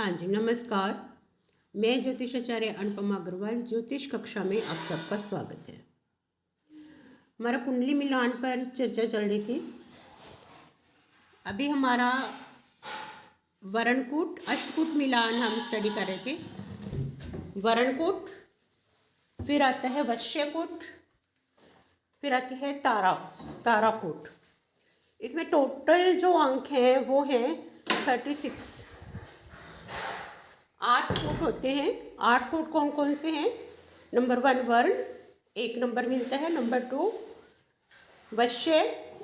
हाँ जी, नमस्कार। मैं ज्योतिषाचार्य अनुपमा अग्रवाल ज्योतिष कक्षा में आप सबका स्वागत है। हमारा कुंडली मिलान पर चर्चा चल रही थी। अभी हमारा वरणकूट अष्टकूट मिलान हम स्टडी कर रहे थे। वरणकूट, फिर आता है वश्यकूट, फिर आती है ताराकूट। इसमें टोटल जो अंक हैं वो हैं 36। 8 कूट होते हैं। 8 कूट कौन कौन से हैं? नंबर 1 वर्ण, 1 नंबर मिलता है। नंबर 2 वश्य,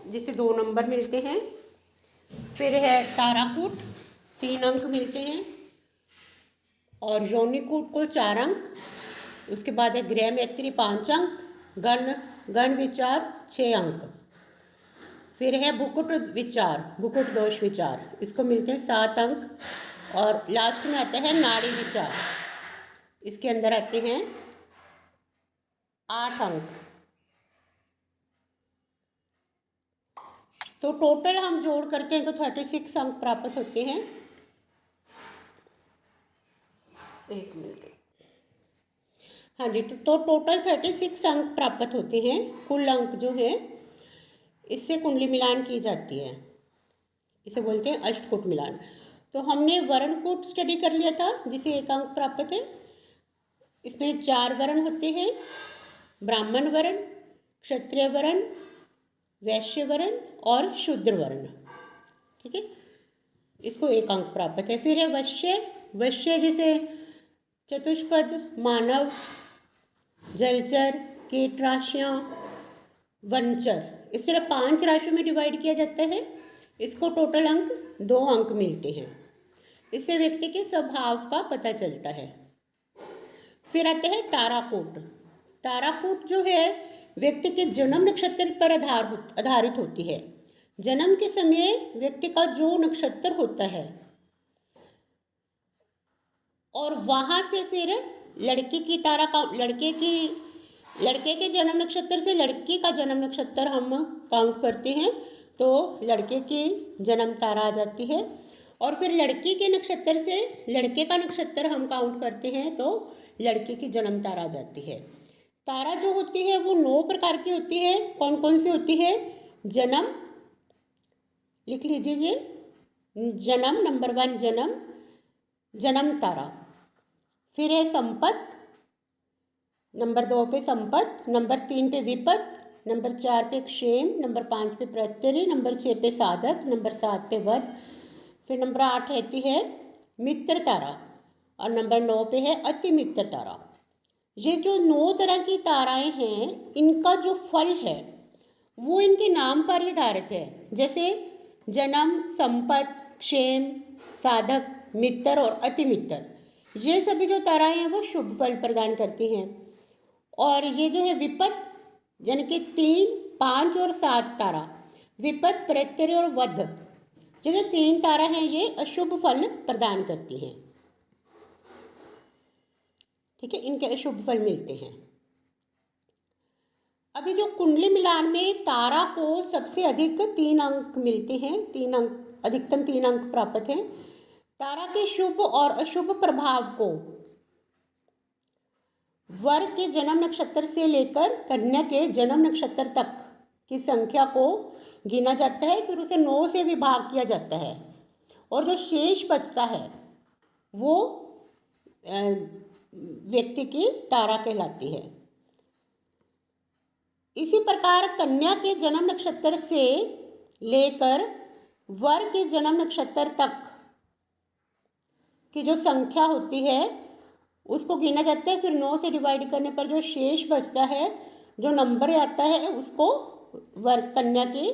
जिसे 2 नंबर मिलते हैं। फिर है ताराकूट, 3 अंक मिलते हैं। और योनिकूट को 4 अंक। उसके बाद है गृह मैत्री 5 अंक, गण विचार 6 अंक। फिर है भुकुट विचार, भुकुट दोष विचार, इसको मिलते हैं 7 अंक। और लास्ट में आता है नाड़ी विचार, इसके अंदर आते हैं 8 अंक। तो टोटल हम जोड़ करके हैं तो 36 अंक प्राप्त होते हैं। एक मिनट। हाँ जी, तो टोटल 36 अंक प्राप्त होते हैं। कुल अंक जो है इससे कुंडली मिलान की जाती है, इसे बोलते हैं अष्टकूट मिलान। तो हमने वरणकूट स्टडी कर लिया था, जिसे 1 अंक प्राप्त है। इसमें 4 वर्ण होते हैं: ब्राह्मण वर्ण, क्षत्रिय वर्ण, वैश्य वर्ण और शूद्र वर्ण। ठीक है, इसको 1 अंक प्राप्त है। फिर है वश्य जिसे चतुष्पद, मानव, जलचर, कीट राशियाँ, वनचर, इस तरह 5 राशियों में डिवाइड किया जाता है। इसको टोटल अंक 2 अंक मिलते हैं। इससे व्यक्ति के स्वभाव का पता चलता है। फिर आते हैं ताराकूट। ताराकूट जो है व्यक्ति के जन्म नक्षत्र पर आधारित होती है। जन्म के समय व्यक्ति का जो नक्षत्र होता है और वहाँ से फिर लड़के के जन्म नक्षत्र से लड़की का जन्म नक्षत्र हम काउंट करते हैं, तो लड़के की जन्म तारा आ जाती है। और फिर लड़की के नक्षत्र से लड़के का नक्षत्र हम काउंट करते हैं, तो लड़के की जन्म तारा आ जाती है। तारा जो होती है वो 9 प्रकार की होती है। कौन कौन सी होती है? जन्म, लिख लीजिए। जन्म, नंबर 1 जन्म तारा। फिर है संपत, नंबर 2 पे संपत, नंबर 3 पे विपत, नंबर 4 पे क्षेम, नंबर 5 पे प्रत्यय, नंबर 6 पे साधक, नंबर 7 पे वध। फिर नंबर 8 रहती है मित्र तारा और नंबर 9 पे है अति मित्र तारा। ये जो 9 तरह की ताराएं हैं, इनका जो फल है वो इनके नाम पर ही आधारित है। जैसे जन्म, संपत, क्षेम, साधक, मित्र और अति मित्र, ये सभी जो ताराएं हैं वो शुभ फल प्रदान करती हैं। और ये जो है विपत, यानी कि 3, 5 और 7 तारा, विपत, प्रत्यय और वध, ये जो 3 तारा हैं ये अशुभ फल प्रदान करती हैं। ठीक है, इनके अशुभ फल मिलते हैं। अभी जो कुंडली मिलान में तारा को सबसे अधिक 3 अंक मिलते हैं। 3 अंक, अधिकतम 3 अंक प्राप्त हैं। तारा के शुभ और अशुभ प्रभाव को वर के जन्म नक्षत्र से लेकर कन्या के जन्म नक्षत्र तक की संख्या को गिना जाता है। फिर उसे 9 से विभाग किया जाता है और जो शेष बचता है वो व्यक्ति की तारा कहलाती है। इसी प्रकार कन्या के जन्म नक्षत्र से लेकर वर के जन्म नक्षत्र तक की जो संख्या होती है उसको गिना जाता है। फिर 9 से डिवाइड करने पर जो शेष बचता है, जो नंबर आता है, उसको वर कन्या की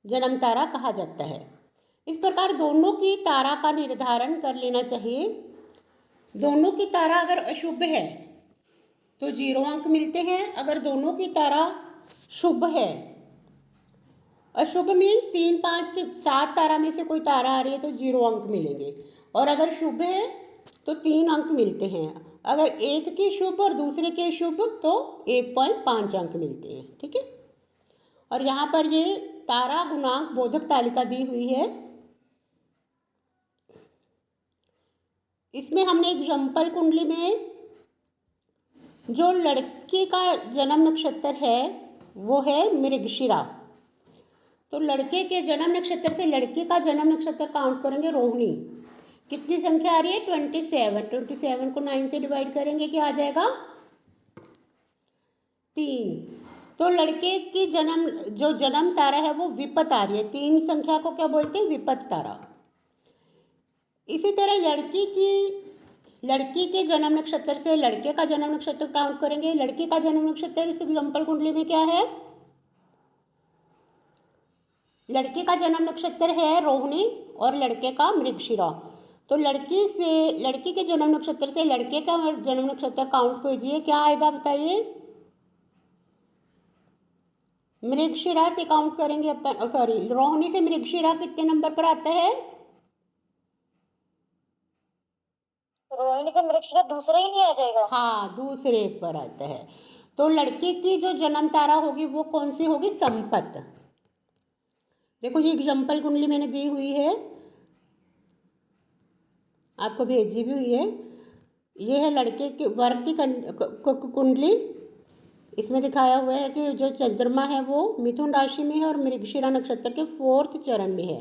जन्म तारा कहा जाता है। इस प्रकार दोनों की तारा का निर्धारण कर लेना चाहिए। दोनों की तारा अगर अशुभ है तो 0 अंक मिलते हैं। अगर दोनों की तारा शुभ है, अशुभ मीन्स 3, 5, 7 तारा में से कोई तारा आ रही है तो 0 अंक मिलेंगे। और अगर शुभ है तो 3 अंक मिलते हैं। अगर एक के शुभ और दूसरे के शुभ तो 1.5 अंक मिलते हैं। ठीक है, और यहाँ पर ये तारा गुणांक बोधक तालिका दी हुई है। इसमें हमने एग्जाम्पल कुंडली में जो लड़के का जन्म नक्षत्र है वो है मृगशिरा। तो लड़के के जन्म नक्षत्र से लड़के का जन्म नक्षत्र काउंट करेंगे रोहिणी। कितनी संख्या आ रही है? 27। 27 को 9 से डिवाइड करेंगे, क्या आ जाएगा? 3। तो लड़के की जो जन्म तारा है वो विपत आ रही है। 3 संख्या को क्या बोलते हैं? विपत तारा। इसी तरह लड़की के जन्म नक्षत्र से लड़के का जन्म नक्षत्र काउंट करेंगे। लड़की का जन्म नक्षत्र इस एग्जाम्पल कुंडली में क्या है? लड़के का जन्म नक्षत्र है रोहिणी और लड़के का मृगशिरा। तो लड़की के जन्म नक्षत्र से लड़के का जन्म नक्षत्र काउंट कीजिए, क्या आएगा बताइए? मृगशिरा से काउंट करेंगे अपन, सॉरी, रोहिणी से मृगशिरा कितने नंबर पर आता है? रोहिणी का मृगशिरा दूसरा ही नहीं आ जाएगा? हाँ, दूसरे पर आता है। तो लड़के की जो जन्म तारा होगी वो कौन सी होगी? संपत। देखो ये एग्जाम्पल कुंडली मैंने दी हुई है, आपको भेजी भी हुई है। ये है लड़के के वर्ग की कुंडली। इसमें दिखाया हुआ है कि जो चंद्रमा है वो मिथुन राशि में है और मृगशिरा नक्षत्र के 4th चरण में है।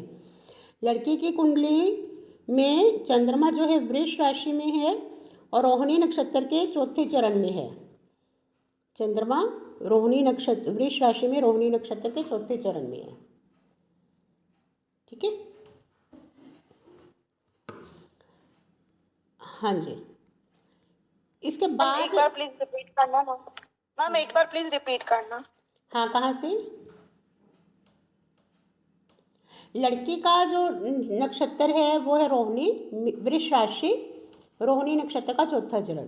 लड़की की कुंडली में चंद्रमा जो है वृष राशि में है और रोहिणी नक्षत्र के 4थे चरण में है। चंद्रमा रोहिणी नक्षत्र वृष राशि में रोहिणी नक्षत्र के 4थे चरण में है। ठीक है, हाँ जी। इसके बाद एक बार प्लीज रिपीट करना ना मैम, एक बार प्लीज रिपीट करना। हाँ, कहाँ से? लड़की का जो नक्षत्र है वो है रोहिणी, वृष राशि, रोहिणी नक्षत्र का 4था चरण।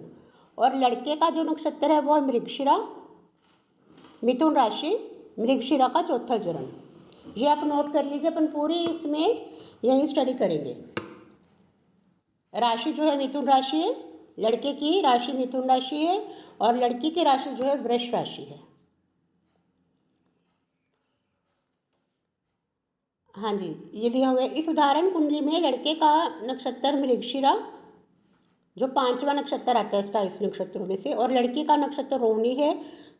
और लड़के का जो नक्षत्र है वो है मृगशिरा, मिथुन राशि, मृगशिरा का 4था चरण। ये आप नोट कर लीजिए, अपन पूरी इसमें यही स्टडी करेंगे। राशि जो है मिथुन राशि है, लड़के की राशि मिथुन राशि है और लड़की की राशि जो है वृष राशि है। हाँ जी, ये दिया हुआ है। इस उदाहरण कुंडली में लड़के का नक्षत्र मृगशिरा जो 5वां नक्षत्र आता है 27 नक्षत्रों में से, और लड़की का नक्षत्र रोहिणी है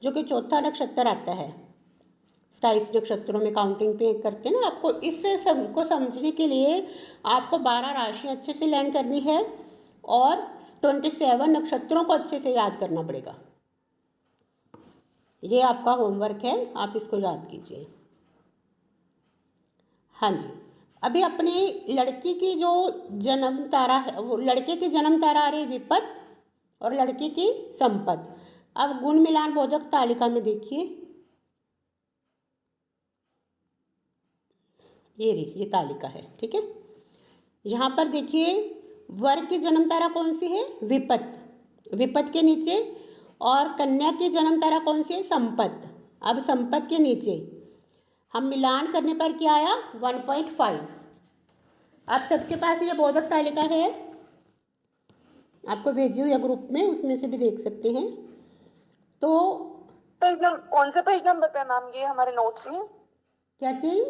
जो कि 4था नक्षत्र आता है 27 नक्षत्रों में काउंटिंग पे करते हैं ना। आपको इससे सबको समझने के लिए आपको 12 राशियाँ अच्छे से लर्न करनी है और 27 नक्षत्रों को अच्छे से याद करना पड़ेगा। ये आपका होमवर्क है, आप इसको याद कीजिए। हाँ जी, अभी अपनी लड़की की जो जन्म तारा है वो लड़के की जन्म तारा आ रही विपत और लड़की की संपत। अब गुण मिलान बोधक तालिका में देखिए, ये तालिका है। ठीक है, यहाँ पर देखिए वर्ग की जन्म तारा कौन सी है? विपत, विपत के नीचे, और कन्या की जन्म तारा कौन सी है? संपत। अब संपत के नीचे हम मिलान करने पर क्या आया? 1.5। आप सबके पास ये बोधक तालिका है, आपको भेजी हुई ग्रुप में, उसमें से भी देख सकते हैं। तो कौन से पेज नंबर पे मैम ये हमारे नोट्स में? क्या चाहिए?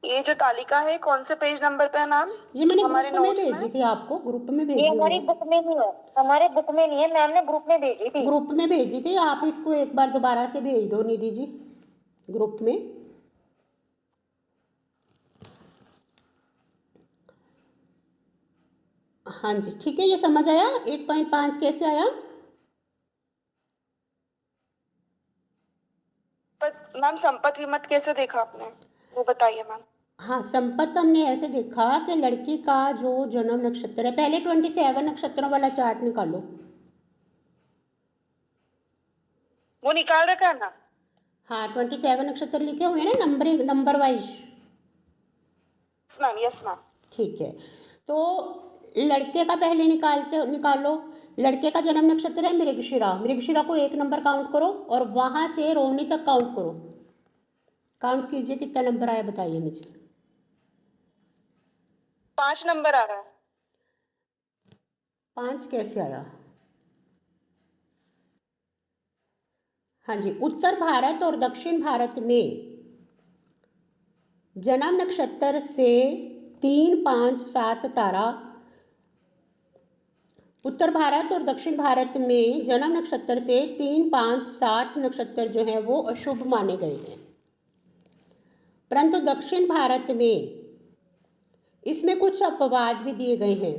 ये जो तालिका है कौन से पेज नंबर पे है मैम? ये मैंने हमारे ग्रुप में नोट्स भेजी थी, आपको ग्रुप में भेजी ये हुई हमारी है। बुक में नहीं है, हमारे बुक में नहीं है, मैम ने ग्रुप में भेजी थी। ग्रुप में भेजी थी, आप इसको एक बार दोबारा से भेज दो निधि जी ग्रुप में। हाँ जी, ठीक है, ये समझ आया? 1.5 कैसे आया? पर मैम संपत विमत कैसे देखा आपने, वो बताइए मैम। हाँ, संपत हमने ऐसे देखा कि लड़की का जो जन्म नक्षत्र है, पहले 27 नक्षत्रों वाला चार्ट निकालो। वो निकाल रखा है ना? हाँ, 27 नक्षत्र लिखे हुए हैं ना, number wise. Ma'am, yes ma'am. ठीक है, तो लड़के का पहले निकालो। लड़के का जन्म नक्षत्र है मृगशिरा, मृगशिरा को 1 नंबर काउंट करो और वहाँ से रोहिणी तक काउंट करो। काउंट कीजिए, कितना नंबर आया बताइए मुझे। 5 नंबर आ रहा है। 5 कैसे आया? हाँ जी, उत्तर भारत और दक्षिण भारत में जन्म नक्षत्र से 3, 5, 7 तारा उत्तर भारत और दक्षिण भारत में जन्म नक्षत्र से 3, 5, 7 नक्षत्र जो हैं वो अशुभ माने गए हैं, परंतु दक्षिण भारत में इसमें कुछ अपवाद भी दिए गए हैं।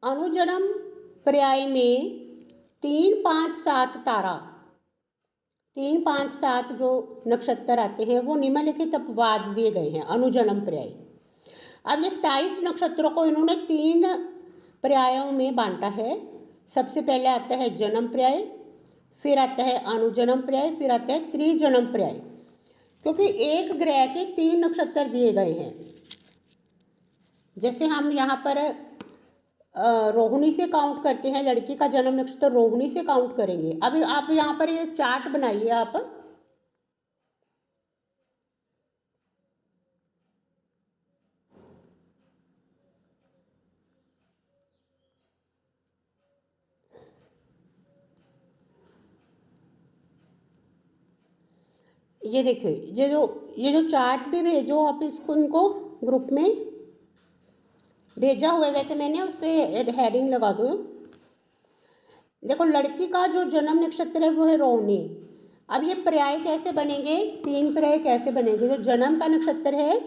अनुजन्म पर्याय में 3, 5, 7 तारा, 3, 5, 7 जो नक्षत्र आते हैं वो निम्नलिखित अपवाद दिए गए हैं अनुजन्म पर्याय। अब ये 27 नक्षत्रों को इन्होंने 3 पर्यायों में बांटा है। सबसे पहले आता है जन्म पर्याय, फिर आता है अनुजन्म पर्याय, फिर आता है त्रिजन्म पर्याय, क्योंकि एक ग्रह के 3 नक्षत्र दिए गए हैं। जैसे हम यहाँ पर रोहिणी से काउंट करते हैं, लड़की का जन्म नक्षत्र रोहिणी से काउंट करेंगे। अभी आप यहाँ पर ये चार्ट बनाइए आप, ये देखिए, ये जो चार्ट भी भेजो आप इसको, इनको ग्रुप में भेजा हुआ है, वैसे मैंने उस पर हेडिंग लगा दो। देखो, लड़की का जो जन्म नक्षत्र है वो है रोहिणी। अब ये पर्याय कैसे बनेंगे, 3 पर्याय कैसे बनेंगे। जो जन्म का नक्षत्र है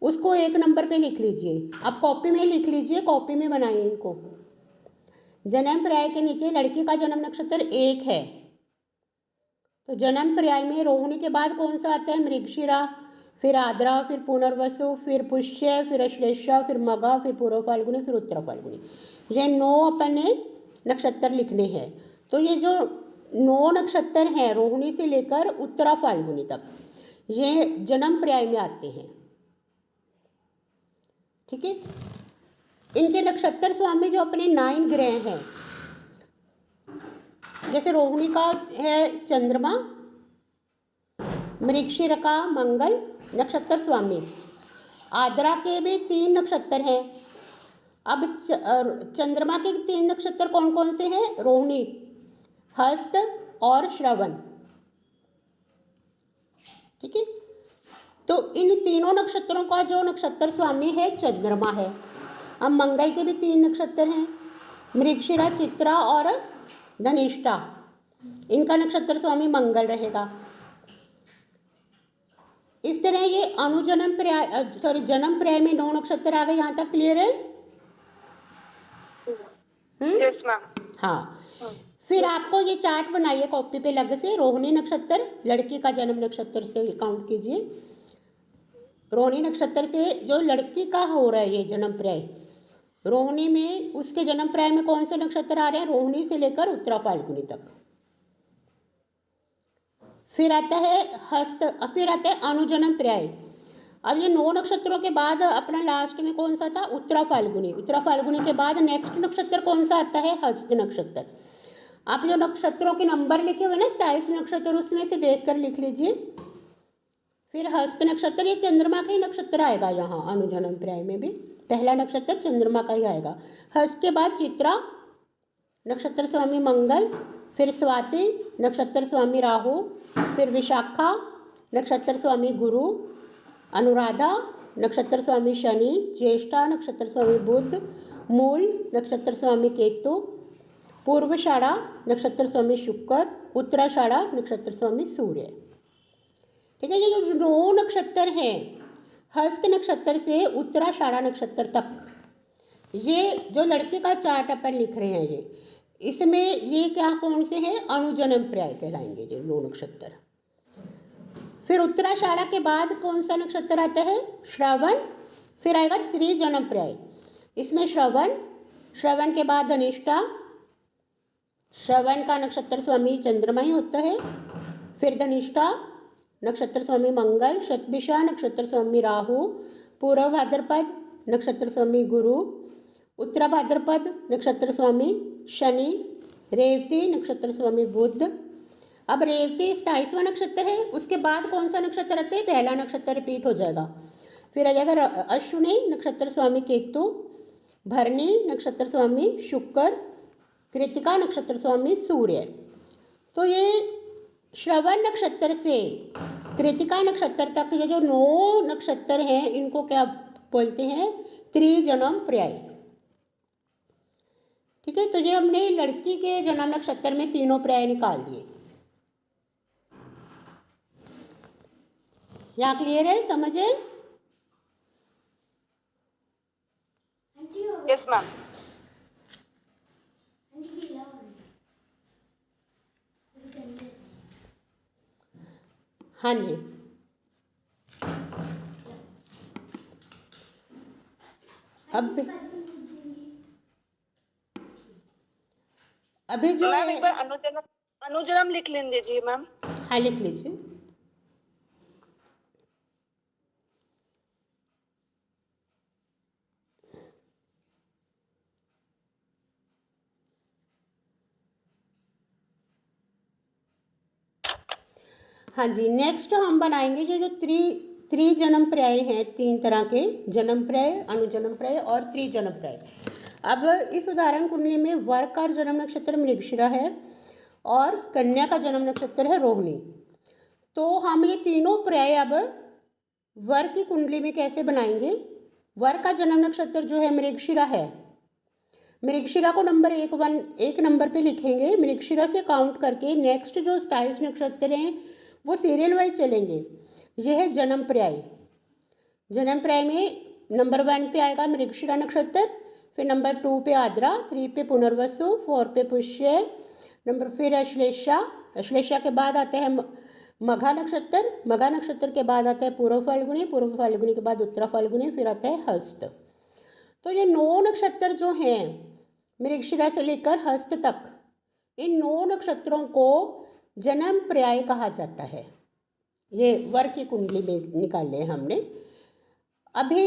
उसको 1 नंबर पे लिख लीजिए, आप कॉपी में लिख लीजिए, कॉपी में बनाइए इनको। जन्म पर्याय के नीचे लड़की का जन्म नक्षत्र 1 है, तो जन्म पर्याय में रोहिणी के बाद कौन सा आता है, मृगशिरा, फिर आद्रा, फिर पुनर्वसु, फिर पुष्य, फिर अश्लेषा, फिर मघा, फिर पूर्व फाल्गुनी, फिर उत्तर फाल्गुनी। ये 9 अपन ने नक्षत्र लिखने हैं। तो ये जो 9 नक्षत्र हैं रोहिणी से लेकर उत्तरा फाल्गुनी तक, ये जन्म पर्याय में आते हैं। ठीक है, इनके नक्षत्र स्वामी जो अपने 9 ग्रह हैं, जैसे रोहिणी का है चंद्रमा, मृगशिरा का मंगल नक्षत्र स्वामी, आद्रा के भी 3 नक्षत्र हैं। अब चंद्रमा के 3 नक्षत्र कौन कौन से हैं, रोहिणी, हस्त और श्रवण। ठीक है, तो इन तीनों नक्षत्रों का जो नक्षत्र स्वामी है चंद्रमा है। अब मंगल के भी 3 नक्षत्र हैं, मृगशिरा, चित्रा और धनिष्ठा, इनका नक्षत्र स्वामी मंगल रहेगा। इस तरह ये अनुजन्म पर्याय जन्म पर्याय में 9 नक्षत्र आ गए। यहाँ तक क्लियर है? Yes ma'am. हाँ, फिर आपको ये चार्ट बनाइए कॉपी पे अलग से। रोहिणी नक्षत्र लड़की का जन्म नक्षत्र से काउंट कीजिए। रोहिणी नक्षत्र से जो लड़की का हो रहा है ये जन्म पर्याय, रोहिणी में उसके जन्म पर्याय में कौन से नक्षत्र आ रहे हैं, रोहिणी से लेकर उत्तरा फाल्गुनी तक। फिर आता है हस्त, फिर आता है अनुजन्म पर्याय। अब ये 9 नक्षत्रों के बाद अपना लास्ट में कौन सा था, उत्तरा फाल्गुनी। उत्तरा फाल्गुनी के बाद नेक्स्ट नक्षत्र कौन सा आता है, हस्त नक्षत्र। आप जो नक्षत्रों के नंबर लिखे हुए ना 27 नक्षत्र, उसमें से देख कर लिख लीजिए। फिर हस्त नक्षत्र, ये चंद्रमा का ही नक्षत्र आएगा यहाँ अनुजन्म पर्याय में भी, पहला नक्षत्र चंद्रमा का ही आएगा। हस्त के बाद चित्रा नक्षत्र स्वामी मंगल, फिर स्वाति नक्षत्र स्वामी राहु, फिर विशाखा नक्षत्र स्वामी गुरु, अनुराधा नक्षत्र स्वामी शनि, ज्येष्ठा नक्षत्र स्वामी बुध, मूल नक्षत्र स्वामी केतु, पूर्वाषाढ़ा नक्षत्र स्वामी शुक्र, उत्तराषाढ़ा नक्षत्र स्वामी सूर्य। ठीक है, ये जो 9 नक्षत्र हैं हस्त नक्षत्र से उत्तराषाढ़ा नक्षत्र तक, ये जो लड़के का चार्ट अपन लिख रहे हैं ये, इसमें ये क्या कौन से हैं, अनुजन्म पर्याय कहलाएंगे ये 9 नक्षत्र। फिर उत्तराषाढ़ा के बाद कौन सा नक्षत्र आता है, श्रवण, फिर आएगा त्रिजन्म पर्याय। इसमें श्रवण के बाद धनिष्ठा, श्रवण का नक्षत्र स्वामी चंद्रमा ही होता है। फिर धनिष्ठा नक्षत्र स्वामी मंगल, शतभिषा नक्षत्र स्वामी राहु, पूर्व भाद्रपद नक्षत्र स्वामी गुरु, उत्तरा भाद्रपद नक्षत्र स्वामी शनि, रेवती नक्षत्र स्वामी बुध। अब रेवती 27वां नक्षत्र है, उसके बाद कौन सा नक्षत्र आता है, पहला नक्षत्र रिपीट हो जाएगा। फिर आ जाएगा अश्विनी नक्षत्र स्वामी केतु, भरणी नक्षत्र स्वामी शुक्र, कृतिका नक्षत्र स्वामी सूर्य। तो ये श्रवण नक्षत्र से कृतिका नक्षत्र तक ये जो 9 नक्षत्र हैं इनको क्या बोलते हैं, त्रिजन्म पर्याय। ठीक है, तो ये हमने लड़की के जन्म नक्षत्र में तीनों पर्याय निकाल दिए। यहाँ क्लियर है, समझे? Yes ma'am. हाँ जी, अब अभी जो मैम है, एक बार अनुजन्म लिख लेने दीजिए मैम। हाँ लिख लीजिए। हाँ जी, नेक्स्ट हम बनाएंगे जो त्रिजन्म पर्याय हैं, तीन तरह के, जन्म पर्याय, अनुजन्म पर्याय और त्रिजन्म पर्याय। अब इस उदाहरण कुंडली में वर का जन्म नक्षत्र मृगशिरा है और कन्या का जन्म नक्षत्र है रोहिणी। तो हम ये तीनों पर्याय अब वर की कुंडली में कैसे बनाएंगे? वर का जन्म नक्षत्र जो है मृगशिरा है, मृगशिरा को एक नंबर पे लिखेंगे। मृगशिरा से काउंट करके नेक्स्ट जो 27 नक्षत्र हैं वो सीरियल वाइज चलेंगे। यह है जन्म पर्याय। जन्म पर्याय में नंबर 1 पे आएगा मृगशिरा नक्षत्र, फिर नंबर 2 पे आद्रा, 3 पे पुनर्वसु, 4 पे पुष्य, फिर अश्लेषा। अश्लेषा के बाद आता है मघा नक्षत्र, मघा नक्षत्र के बाद आता है पूर्व फाल्गुनी, पूर्व फाल्गुनी के बाद उत्तरा फाल्गुनी, फिर आता है हस्त। तो ये 9 नक्षत्र जो हैं मृगशिरा से लेकर हस्त तक, इन 9 नक्षत्रों को जन्म पर्याय कहा जाता है। ये वर की कुंडली में निकाले हमने। अभी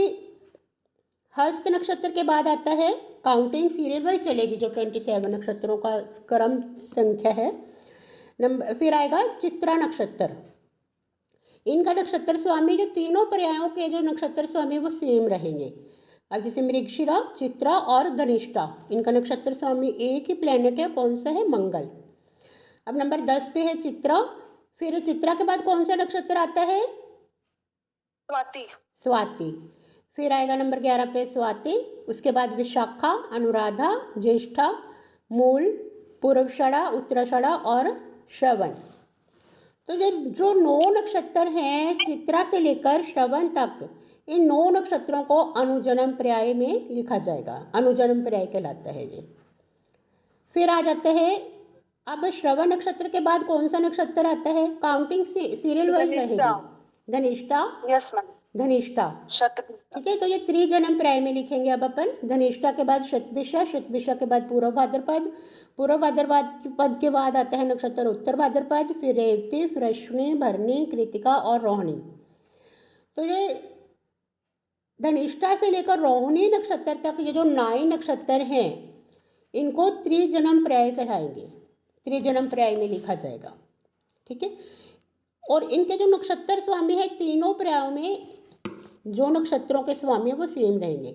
हस्त नक्षत्र के बाद आता है, काउंटिंग सीरियल वाइज चलेगी, जो 27 नक्षत्रों का क्रम संख्या है। फिर आएगा चित्रा नक्षत्र। इनका नक्षत्र स्वामी, जो तीनों पर्यायों के जो नक्षत्र स्वामी वो सेम रहेंगे। अब जैसे मृगशिरा, चित्रा और धनिष्ठा, इनका नक्षत्र स्वामी एक ही प्लेनेट है, कौन सा है? मंगल। अब नंबर 10 पे है चित्रा, फिर चित्रा के बाद कौन सा नक्षत्र आता है? स्वाति। स्वाति। फिर आएगा नंबर 11 पे स्वाति, उसके बाद विशाखा, अनुराधा, ज्येष्ठा, मूल, पूर्वाषाढ़ा, उत्तराषाढ़ा और श्रवण। तो ये जो 9 नक्षत्र हैं चित्रा से लेकर श्रवण तक, इन 9 नक्षत्रों को अनुजन्म पर्याय में लिखा जाएगा। अनुजन्म पर्याय कहलाता है ये। फिर आ जाता है, अब श्रवण नक्षत्र के बाद कौन सा नक्षत्र आता है? काउंटिंग सीरियल वाइज रहेगी। धनिष्ठा। Yes ma'am. धनिष्ठा, ठीक है। तो ये त्रिजन्म पर्याय में लिखेंगे अब अपन। धनिष्ठा के बाद शतभिषा, शतभिषा के बाद पूर्व भाद्रपद, पूर्व भाद्रपद के बाद आता है नक्षत्र उत्तर भाद्रपद, फिर रेवती, फिर अश्विनी, भरणी, कृतिका और रोहिणी। तो ये धनिष्ठा से लेकर रोहिणी नक्षत्र तक ये जो 9 नक्षत्र हैं इनको त्रिजन्म पर्याय कहलाएंगे, त्रिजन्म पर्याय में लिखा जाएगा। ठीक है, और इनके जो नक्षत्र स्वामी है तीनों पर्यायों में जो नक्षत्रों के स्वामी है वो सेम रहेंगे।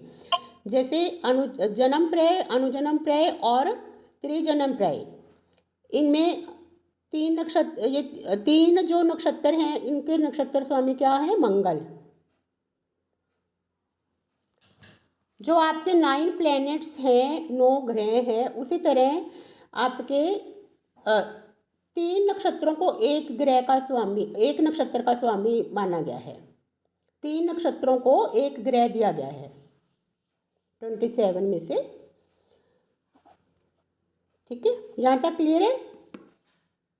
जैसे जन्म पर्याय, अनुजन्म पर्याय और त्रिजन्म पर्याय, इनमें 3 नक्षत्र, ये 3 जो नक्षत्र हैं इनके नक्षत्र स्वामी क्या है? मंगल। जो आपके 9 प्लैनेट्स हैं, 9 ग्रह हैं, उसी तरह आपके 3 नक्षत्रों को एक ग्रह का स्वामी, एक नक्षत्र का स्वामी माना गया है। 3 नक्षत्रों को एक ग्रह दिया गया है 27 में से। ठीक है, यहाँ तक क्लियर है?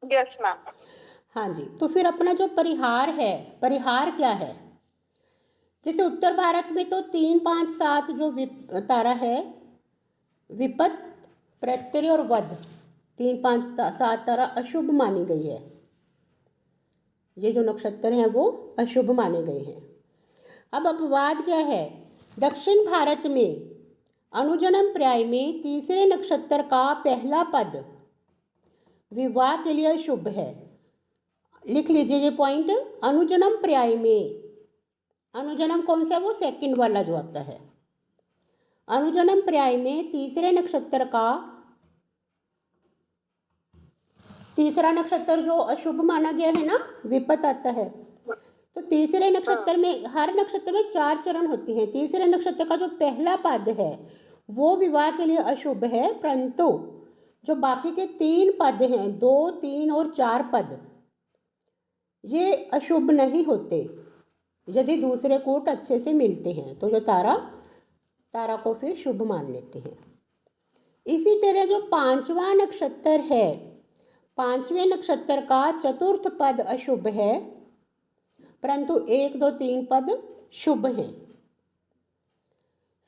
Yes ma'am. हाँ जी, तो फिर अपना जो परिहार है, परिहार क्या है? जैसे उत्तर भारत में तो 3, 5, 7 जो तारा है, विपत, प्रत्यय और वध, 3, 5, 7 तारा अशुभ मानी गई है। ये जो नक्षत्र हैं वो अशुभ माने गए हैं। अब अपवाद क्या है? दक्षिण भारत में अनुजन्म पर्याय में तीसरे नक्षत्र का पहला पद विवाह के लिए शुभ है। लिख लीजिए ये पॉइंट। अनुजन्म पर्याय में, अनुजन्म कौन सा? वो सेकंड वाला जो आता है। अनुजन्म पर्याय में तीसरे नक्षत्र का, तीसरा नक्षत्र जो अशुभ माना गया है ना, विपत आता है, तो तीसरे नक्षत्र में, हर नक्षत्र में 4 चरण होते हैं। तीसरे नक्षत्र का जो पहला पद है वो विवाह के लिए अशुभ है, परंतु जो बाकी के 3 पद हैं, 2, 3 और 4 पद, ये अशुभ नहीं होते यदि दूसरे कूट अच्छे से मिलते हैं, तो जो तारा को फिर शुभ मान लेते हैं। इसी तरह जो 5वां नक्षत्र है, 5वें नक्षत्र का चतुर्थ पद अशुभ है, परंतु 1, 2, 3 पद शुभ हैं।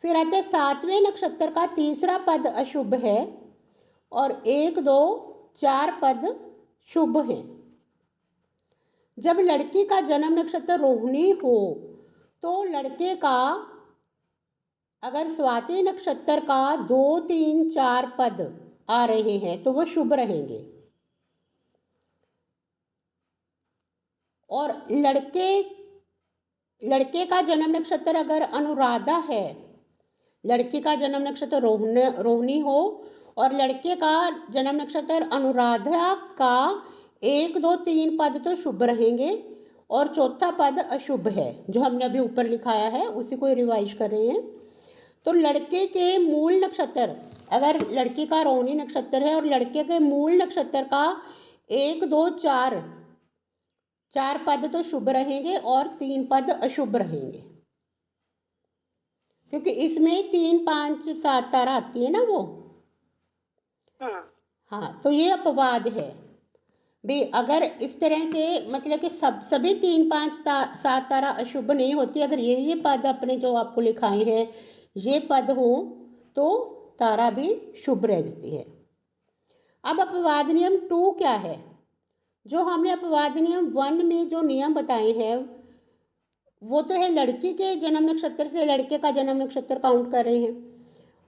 फिर आते 7वें नक्षत्र का तीसरा पद अशुभ है और 1, 2, 4 पद शुभ हैं। जब लड़की का जन्म नक्षत्र रोहिणी हो तो लड़के का अगर स्वाति नक्षत्र का 2, 3, 4 पद आ रहे हैं तो वो शुभ रहेंगे। और लड़के का जन्म नक्षत्र अगर अनुराधा है, लड़की का जन्म नक्षत्र रोहिणी हो और लड़के का जन्म नक्षत्र अनुराधा का 1, 2, 3 पद तो शुभ रहेंगे और चौथा पद अशुभ है, जो हमने अभी ऊपर लिखाया है उसी को रिवाइज कर रहे हैं। तो लड़के के मूल नक्षत्र, अगर लड़की का रोहिणी नक्षत्र है और लड़के के मूल नक्षत्र का 1, 2, 4 पद तो शुभ रहेंगे और 3 पद अशुभ रहेंगे, क्योंकि इसमें 3, 5, 7 तारा आती है ना वो। हाँ, तो ये अपवाद है भी। अगर इस तरह से मतलब कि सभी 3, 5, 7 तारा अशुभ नहीं होती, अगर ये पद अपने जो आपको लिखाए हैं ये पद हो तो तारा भी शुभ रह जाती है। अब अपवाद नियम 2 क्या है? जो हमने अपवाद नियम 1 में जो नियम बताए हैं वो तो है लड़की के जन्म नक्षत्र से लड़के का जन्म नक्षत्र काउंट कर रहे हैं,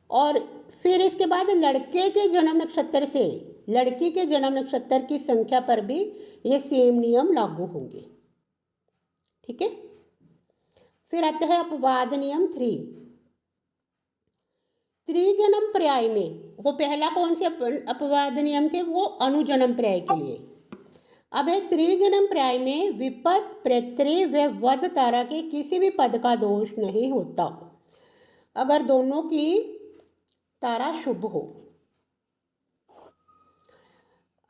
और फिर इसके बाद लड़के के जन्म नक्षत्र से लड़की के जन्म नक्षत्र की संख्या पर भी ये सेम नियम लागू होंगे। ठीक है। फिर आता है अपवाद नियम 3। त्रिजन्म पर्याय में, वो पहला कौन से अपवाद नियम थे? वो अनुजन्म पर्याय के लिए। अब है त्रिजन्म पर्याय में विपद, प्रत्यय व वध तारा के किसी भी पद का दोष नहीं होता अगर दोनों की तारा शुभ हो।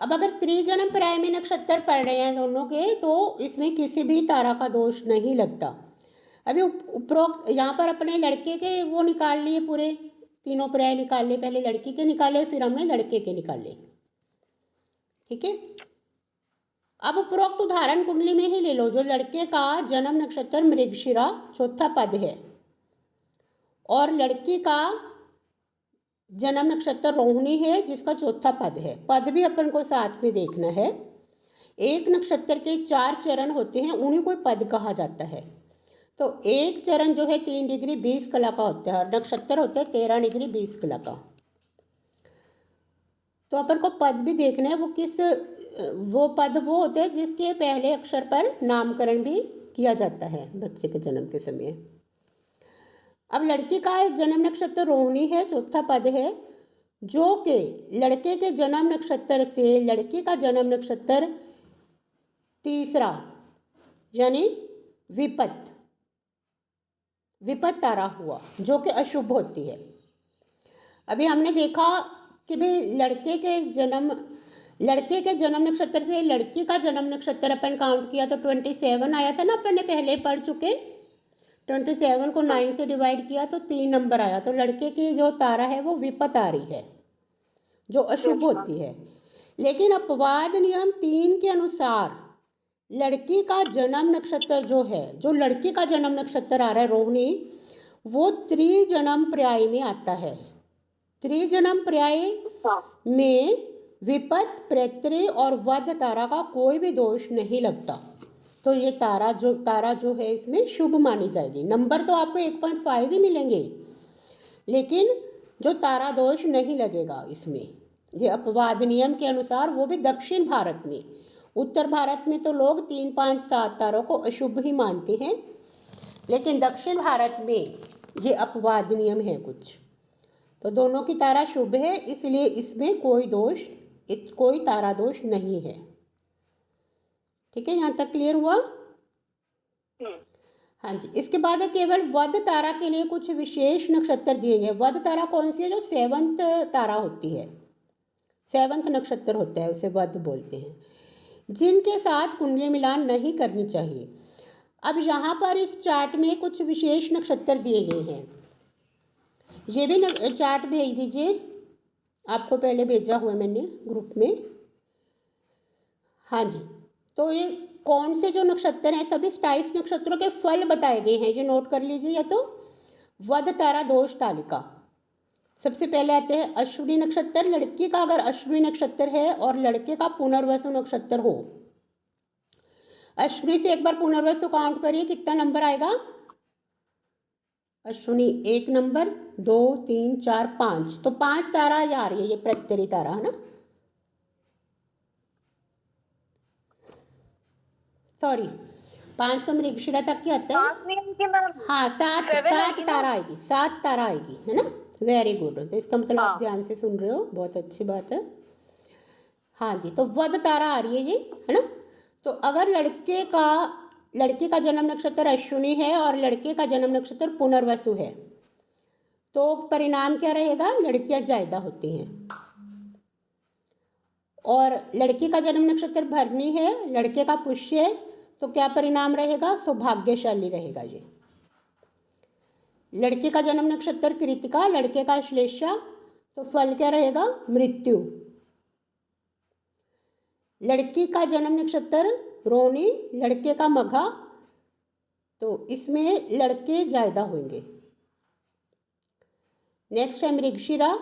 अब अगर त्रिजन्म पर्याय में नक्षत्र पड़ रहे हैं दोनों के, तो इसमें किसी भी तारा का दोष नहीं लगता। अभी उपरोक्त यहाँ पर अपने लड़के के वो निकाल लिए, पूरे तीनों पर्याय निकाल लिए। पहले लड़की के निकाले, फिर हमने लड़के के निकाले। ठीक है। अब उपरोक्त उदाहरण कुंडली में ही ले लो। जो लड़के का जन्म नक्षत्र मृगशिरा चौथा पद है और लड़की का जन्म नक्षत्र रोहिणी है जिसका चौथा पद है। पद भी अपन को साथ में देखना है। एक नक्षत्र के 4 चरण होते हैं, उन्हीं को पद कहा जाता है। तो एक चरण जो है 3 डिग्री 20 कला का होता है और नक्षत्र होता है 13 डिग्री 20 कला का। तो अपन को पद भी देखना है, वो पद वो होते हैं जिसके पहले अक्षर पर नामकरण भी किया जाता है बच्चे के जन्म के समय। अब लड़की का जन्म नक्षत्र रोहिणी है, चौथा पद है, जो कि लड़के के जन्म नक्षत्र से लड़की का जन्म नक्षत्र तीसरा यानी विपत तारा हुआ, जो कि अशुभ होती है। अभी हमने देखा कि भाई लड़के के जन्म नक्षत्र से लड़की का जन्म नक्षत्र अपन काउंट किया तो 27 आया था ना, अपन ने पहले पढ़ चुके। 27 को 9 से डिवाइड किया तो 3 नंबर आया। तो लड़के की जो तारा है वो विपत आ रही है, जो अशुभ होती है। लेकिन अपवाद नियम 3 के अनुसार लड़की का जन्म नक्षत्र जो लड़की का जन्म नक्षत्र आ रहा है रोहिणी, वो त्रिजन्म पर्याय में आता है। त्रिजन्म पर्याय में विपत, प्रत्यय और वध तारा का कोई भी दोष नहीं लगता। तो ये तारा जो है इसमें शुभ मानी जाएगी। नंबर तो आपको 1.5 ही मिलेंगे, लेकिन जो तारा दोष नहीं लगेगा इसमें, ये अपवाद नियम के अनुसार, वो भी दक्षिण भारत में। उत्तर भारत में तो लोग 3, 5, 7 तारों को अशुभ ही मानते हैं, लेकिन दक्षिण भारत में ये अपवाद नियम है कुछ। तो दोनों की तारा शुभ है, इसलिए इसमें कोई तारा दोष नहीं है। ठीक है, यहाँ तक क्लियर हुआ? हाँ जी, इसके बाद है केवल वध तारा के लिए कुछ विशेष नक्षत्र दिए गए। वध तारा कौन सी है? जो सेवंथ तारा होती है, सेवंथ नक्षत्र होता है, उसे वध बोलते हैं, जिनके साथ कुंडली मिलान नहीं करनी चाहिए। अब यहाँ पर इस चार्ट में कुछ विशेष नक्षत्र दिए गए हैं, ये भी चार्ट भेज दीजिए, आपको पहले भेजा हुआ है मैंने ग्रुप में। हाँ जी, तो ये कौन से जो नक्षत्र हैं, सभी 27 नक्षत्रों के फल बताए गए हैं, ये नोट कर लीजिए। या तो वध तारा दोष तालिका, सबसे पहले आते हैं अश्विनी नक्षत्र। लड़की का अगर अश्विनी नक्षत्र है और लड़के का पुनर्वसु नक्षत्र हो, अश्विनी से एक बार पुनर्वसु काउंट करिए, कितना नंबर आएगा? अश्विनी 1 नंबर, 2 3 4 5, तो 5 तारा ये आ रही है, ये प्रत्यरी तारा है ना, सॉरी 5 तो मृगशिरा तक की आता है। हाँ, 7 तारा आएगी, 7 तारा आएगी, है ना। वेरी गुड, तो इसका मतलब आप ध्यान से सुन रहे हो, बहुत अच्छी बात है। हाँ जी, तो वध तारा आ रही है ये, है ना। तो अगर लड़के का जन्म नक्षत्र अश्विनी है और लड़के का जन्म नक्षत्र पुनर्वसु है, तो परिणाम क्या रहेगा? लड़कियां ज्यादा होती हैं। और लड़की का जन्म नक्षत्र भरणी है, लड़के का पुष्य है, तो क्या परिणाम रहेगा? सौभाग्यशाली रहेगा ये। लड़के का जन्म नक्षत्र कृतिका, लड़के का श्लेषा, तो फल क्या रहेगा? मृत्यु। लड़की का जन्म नक्षत्र रोहिणी, लड़के का मघा, तो इसमें लड़के ज्यादा होंगे। नेक्स्ट है मृगशिरा,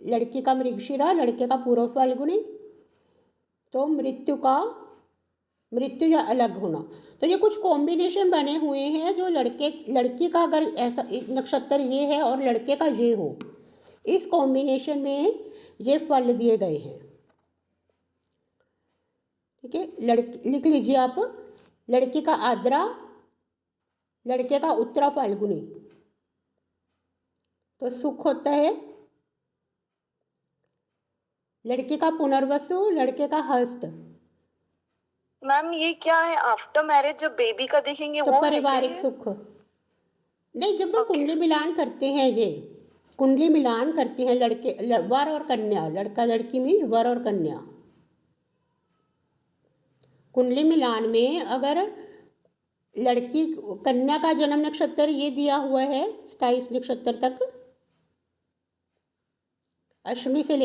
लड़की का मृगशिरा, लड़के का पूर्व फाल्गुनी, तो मृत्यु या अलग होना। तो ये कुछ कॉम्बिनेशन बने हुए हैं, जो लड़की का अगर ऐसा नक्षत्र ये है और लड़के का ये हो, इस कॉम्बिनेशन में ये फल दिए गए हैं। ठीक है, लिख लीजिए आप। लड़की का आद्रा, लड़के का उत्तरा फाल्गुनी, तो सुख होता है। लड़के का पुनर्वसु, लड़के का हस्त। मैम ये क्या है? आफ्टर मैरिज जब बेबी का देखेंगे तो वो पारिवारिक सुख नहीं, जब हम कुंडली मिलान करते हैं, ये कुंडली मिलान करते हैं वर और कन्या, लड़का लड़की में वर और कन्या। कुंडली मिलान में अगर लड़की कन्या का जन्म नक्षत्र ये दिया हुआ है 27 नक्षत्र तक, अश्विनी से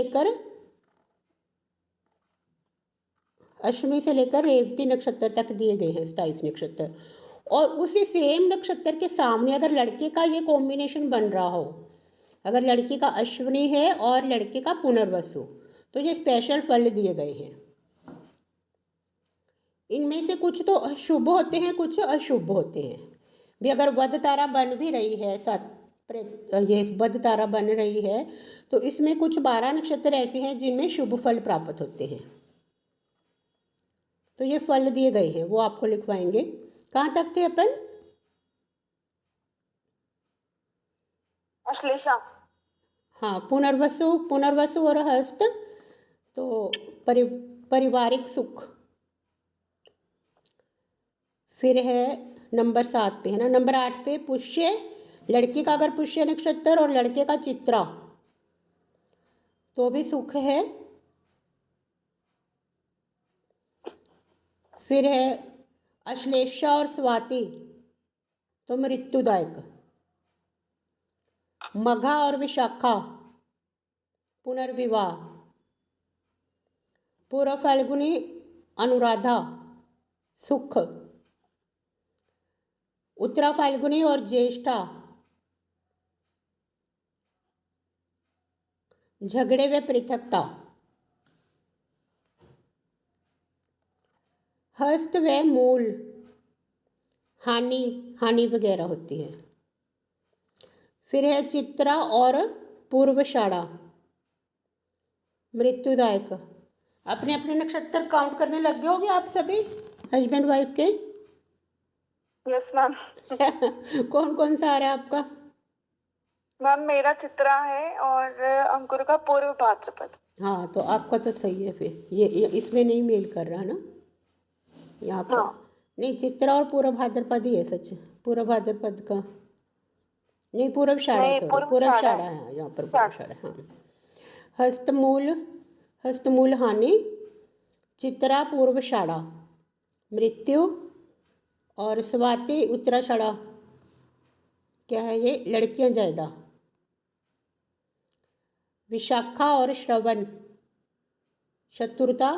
लेकर रेवती नक्षत्र तक दिए गए हैं 27 नक्षत्र, और उसी सेम नक्षत्र के सामने अगर लड़के का ये कॉम्बिनेशन बन रहा हो, अगर लड़की का अश्विनी है और लड़के का पुनर्वसु, तो ये स्पेशल फल दिए गए हैं। इनमें से कुछ तो शुभ होते हैं, कुछ अशुभ होते हैं भी। अगर वध तारा बन भी रही है, ये वध तारा बन रही है, तो इसमें कुछ 12 नक्षत्र ऐसे हैं जिनमें शुभ फल प्राप्त होते हैं। तो ये फल दिए गए हैं, वो आपको लिखवाएंगे। कहाँ तक थे अपन? अश्लेषा। हाँ, पुनर्वसु और हस्त, तो पारिवारिक सुख। फिर है नंबर 7 पे, है ना। नंबर 8 पे पुष्य, लड़की का अगर पुष्य नक्षत्र और लड़के का चित्रा, तो भी सुख है। फिर है अश्लेषा और स्वाति, तो मृत्युदायक। मघा और विशाखा, पुनर्विवाह। पूर्व फाल्गुनी अनुराधा, सुख। उत्तरा फाल्गुनी और ज्येष्ठा, झगड़े व पृथकता। हस्त व मूल, हानि वगैरह होती है। फिर है चित्रा और पूर्वषाढ़ा, मृत्युदायक। अपने अपने नक्षत्र काउंट करने लग गए होगे आप सभी, हस्बैंड वाइफ के? Yes ma'am. कौन कौन सा आ रहा है आपका? मैम मेरा चित्रा है और अंकुर का पूर्व भाद्रपद। हाँ, तो आपका तो सही है फिर। ये इसमें नहीं मेल कर रहा ना यहाँ पर। हाँ। नहीं, चित्रा और पूर्व भाद्रपद ही है सच। पूर्व भाद्रपद का नहीं, पूर्वषाढ़ा, नहीं, सॉरी, पूर्वषाढ़ा पूर्वषाढ़ा है यहाँ पर, पूर्वषाढ़ा, हाँ। हस्तमूल, हस्तमूल हानि, चित्रा पूर्वषाढ़ा, मृत्यु, और स्वाति उत्तराषाढ़ा, क्या है ये, लड़कियां ज्यादा। विशाखा और श्रवण, शत्रुता,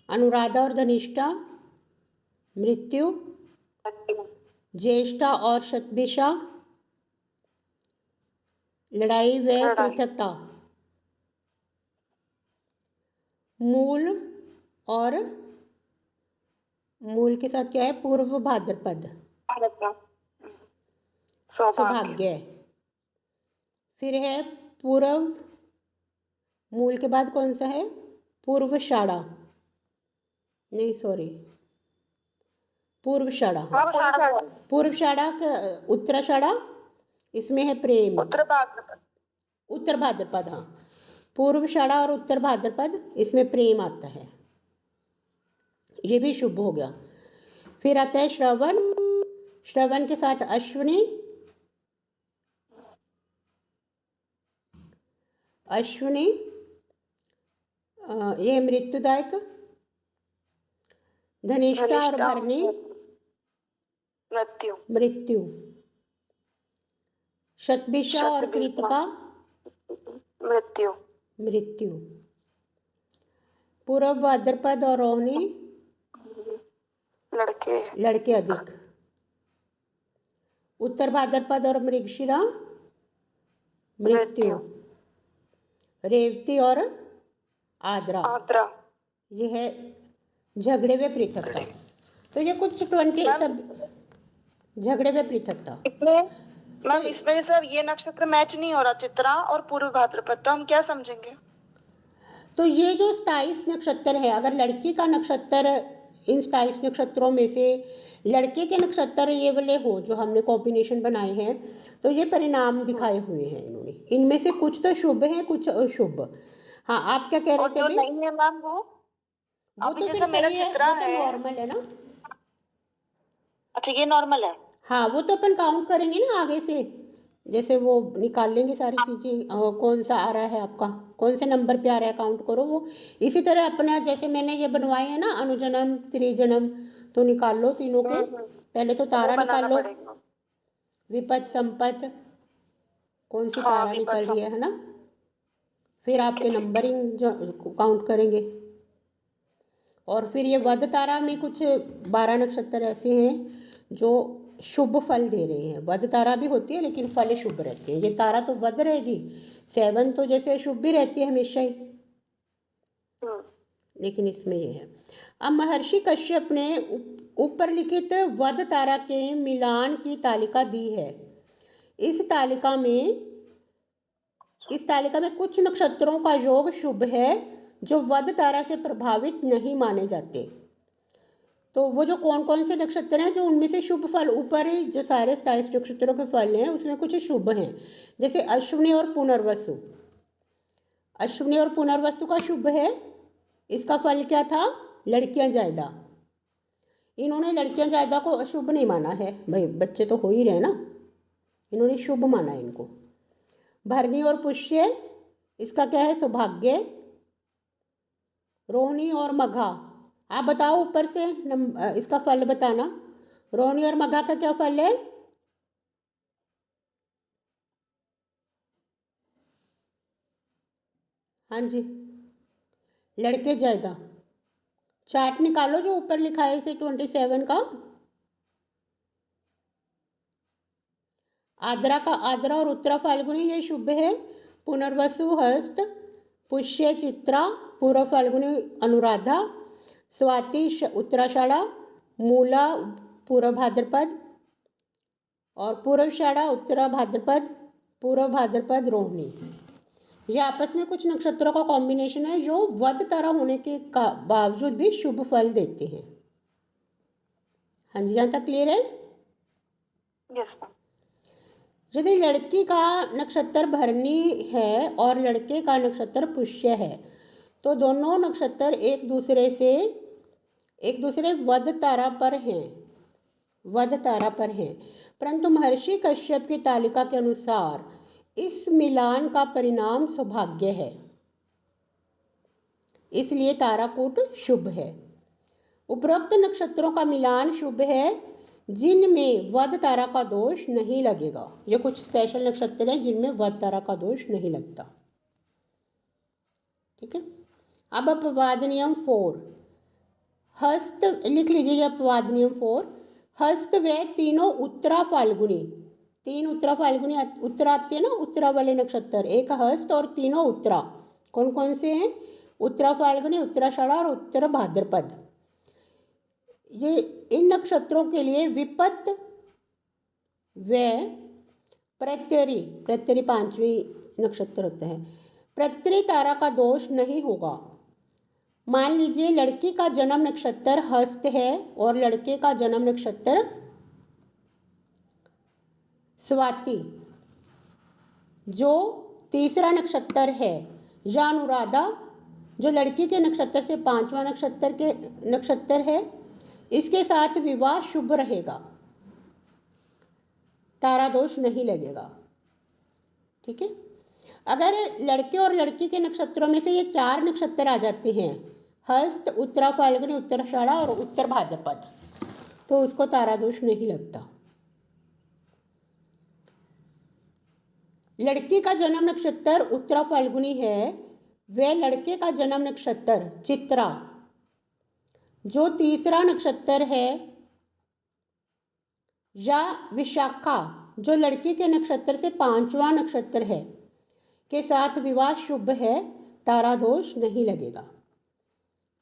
अनुराधा और धनिष्ठा, मृत्यु। ज्येष्ठा और शतभिषा, लड़ाई व लड़ाई। पृथकता। मूल, और मूल के साथ क्या है, पूर्व भाद्रपद, सौभाग्य। फिर है पूर्व, मूल के बाद कौन सा है, पूर्वषाढ़ा, नहीं सॉरी, पूर्वषाढ़ा, हाँ। पूर्वषाढ़ा का उत्तराषाढ़ा, इसमें है प्रेम। उत्तर भाद्रपद, उत्तर भाद्रपद, हाँ। पूर्वषाढ़ा और उत्तर भाद्रपद, इसमें प्रेम आता है, ये भी शुभ हो गया। फिर आता है श्रवण, श्रवण के साथ अश्विनी, अश्विनी, ये मृत्युदायक। धनिष्ठा और भरणी, मृत्यु, मृत्यु। शतभिषा और कृतिका, मृत्यु, मृत्यु। पूर्व भाद्रपद और रोहिणी, लड़के, लड़के अधिक। उत्तर भाद्रपद और मृगशिरा, मृत्यु। रेवती और आद्रा, आद्रा, ये है झगड़े व पृथकता। तो ये कुछ 20 सब झगड़े व पृथकता। मैम इसमें जैसे अब ये नक्षत्र मैच नहीं हो रहा, चित्रा और पूर्व भाद्रपद, तो हम क्या समझेंगे? तो ये जो 27 नक्षत्र है, अगर लड़की का नक्षत्र इन 27 नक्षत्रों में से लड़के के नक्षत्र ये वाले हो जो हमने कॉम्बिनेशन बनाए हैं, तो ये परिणाम दिखाए हुए हैं इन्होंने। इनमें से कुछ तो शुभ है, कुछ अशुभ। हाँ, आप क्या कह रहे थे? जो नहीं है मैम वो तो फिर मेरा चित्रा है, नॉर्मल है ना। अच्छा, ये नॉर्मल है। हाँ, वो तो अपन काउंट करेंगे ना आगे से, जैसे वो निकाल लेंगे सारी चीज़ें, कौन सा आ रहा है आपका, कौन से नंबर पे आ रहा है, काउंट करो वो। इसी तरह अपना जैसे मैंने ये बनवाए हैं ना, अनुजन्म त्रिजन्म, तो निकाल लो तीनों के। पहले तो तारा निकाल लो, विपद संपत, कौन सी तारा निकल रही है ना। फिर आपके नंबरिंग काउंट करेंगे। और फिर ये वध तारा में कुछ 12 नक्षत्र ऐसे हैं जो शुभ फल दे रहे हैं। वध तारा भी होती है लेकिन फल शुभ रहते हैं। ये तारा तो वध रहेगी, 7 तो जैसे शुभ भी रहती है हमेशा ही, लेकिन इसमें ये है। अब महर्षि कश्यप ने ऊपर लिखित वध तारा के मिलान की तालिका दी है। इस तालिका में कुछ नक्षत्रों का योग शुभ है जो वध तारा से प्रभावित नहीं माने जाते। तो वो जो कौन कौन से नक्षत्र हैं जो उनमें से शुभ फल, ऊपर जो सारे 27 नक्षत्रों के फल हैं उसमें कुछ शुभ हैं, जैसे अश्विनी और पुनर्वसु। अश्विनी और पुनर्वसु का शुभ है। इसका फल क्या था? लड़कियां ज्यादा। इन्होंने लड़कियां ज्यादा को अशुभ नहीं माना है, भाई बच्चे तो हो ही रहे ना, इन्होंने शुभ माना है इनको। भरणी और पुष्य, इसका क्या है? सौभाग्य। रोहिणी और मघा, आप बताओ ऊपर से इसका फल बताना। रोहिणी और मघा का क्या फल है? हाँ जी, लड़के ज्यादा। चार्ट निकालो जो ऊपर लिखा है इसे 27 का। आद्रा और उत्तरा फाल्गुनी ये शुभ है। पुनर्वसु हस्त, पुष्य चित्रा, पूर्व फाल्गुनी अनुराधा, स्वाति उत्तराषाढ़ा, मूला पूर्व भाद्रपद, और पूर्वषाढ़ा उत्तरा भाद्रपद, पूर्व भाद्रपद रोहिणी। ये आपस में कुछ नक्षत्रों का कॉम्बिनेशन है जो वध तारा होने के बावजूद भी शुभ फल देते हैं। हाँ जी, यहाँ तक क्लियर है? यस। यदि लड़की का नक्षत्र भरणी है और लड़के का नक्षत्र पुष्य है तो दोनों नक्षत्र एक दूसरे से एक दूसरे वध तारा पर हैं, वध तारा पर हैं, परंतु महर्षि कश्यप की तालिका के अनुसार इस मिलान का परिणाम सौभाग्य है, इसलिए ताराकूट शुभ है। उपरोक्त नक्षत्रों का मिलान शुभ है जिनमें वध तारा का दोष नहीं लगेगा। ये कुछ स्पेशल नक्षत्र हैं जिनमें वध तारा का दोष नहीं लगता। ठीक है। अब अपवाद नियम 4, हस्त लिख लीजिए। ये अपवाद नियम 4, हस्त व तीनों उत्तरा फाल्गुनी, तीन उत्तरा फाल्गुनी उत्तरा आती है ना, उत्तरा वाले नक्षत्र, एक हस्त और तीनों उत्तरा। कौन कौन से हैं? उत्तरा फाल्गुनी, उत्तराषाढ़ा और उत्तर भाद्रपद। ये इन नक्षत्रों के लिए विपत्त व प्रत्यरी, प्रत्यरी पांचवी नक्षत्र होता है, प्रत्यरी तारा का दोष नहीं होगा। मान लीजिए लड़की का जन्म नक्षत्र हस्त है और लड़के का जन्म नक्षत्र स्वाति, जो तीसरा नक्षत्र है, या अनुराधा जो लड़की के नक्षत्र से पांचवा नक्षत्र है, इसके साथ विवाह शुभ रहेगा, तारा दोष नहीं लगेगा। ठीक है। अगर लड़के और लड़की के नक्षत्रों में से ये 4 नक्षत्र आ जाते हैं, हस्त, उत्तरा फाल्गुनी, उत्तराषाढ़ा और उत्तर भाद्रपद, तो उसको तारा दोष नहीं लगता। लड़की का जन्म नक्षत्र उत्तरा फाल्गुनी है, व लड़के का जन्म नक्षत्र चित्रा, जो तीसरा नक्षत्र है, या विशाखा जो लड़की के नक्षत्र से पांचवा नक्षत्र है, के साथ विवाह शुभ है, तारा दोष नहीं लगेगा।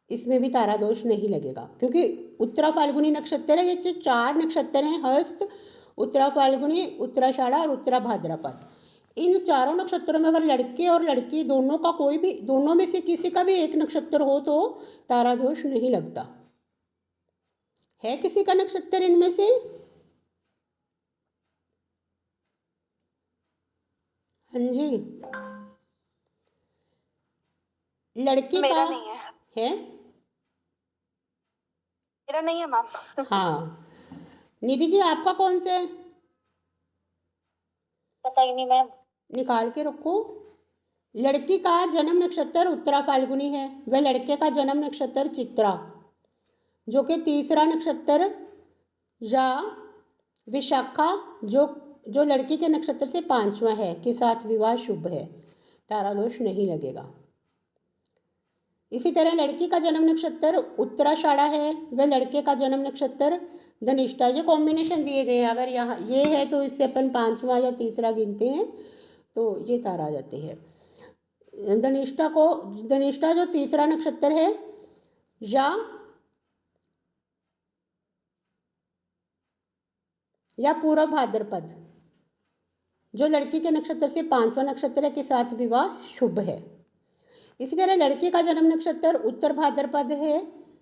इसमें भी तारा दोष नहीं लगेगा, क्योंकि उत्तरा फाल्गुनी नक्षत्र है। ये जो 4 नक्षत्र हैं, हस्त, उत्तरा फाल्गुनी, उत्तराषाढ़ा और उत्तरा भाद्रपद, इन चारों नक्षत्रों में अगर लड़के और लड़की दोनों का कोई भी, दोनों में से किसी का भी एक नक्षत्र हो तो तारा दोष नहीं लगता। है किसी का नक्षत्र इनमें से? हाँ जी, लड़की मेरा का नहीं है? मेरा नहीं है मैम। हाँ, निधि जी आपका कौन सा है? पता ही नहीं मैम। निकाल के रखो। लड़की का जन्म नक्षत्र उत्तरा फाल्गुनी है, व लड़के का जन्म नक्षत्र चित्रा, जो कि तीसरा नक्षत्र, या विशाखा जो लड़की के नक्षत्र से पांचवा है, के साथ विवाह शुभ है, तारा दोष नहीं लगेगा। इसी तरह लड़की का जन्म नक्षत्र उत्तराषाढ़ा है, व लड़के का जन्म नक्षत्र धनिष्ठा। ये कॉम्बिनेशन दिए गए हैं, अगर यहाँ ये है तो इससे अपन पांचवा या तीसरा गिनते हैं तो ये तारा आ जाते हैं। धनिष्ठा जो तीसरा नक्षत्र है, या पूर्व भाद्रपद जो लड़की के नक्षत्र से पांचवा नक्षत्र के साथ विवाह शुभ है। इसी तरह लड़के का जन्म नक्षत्र उत्तर भाद्रपद है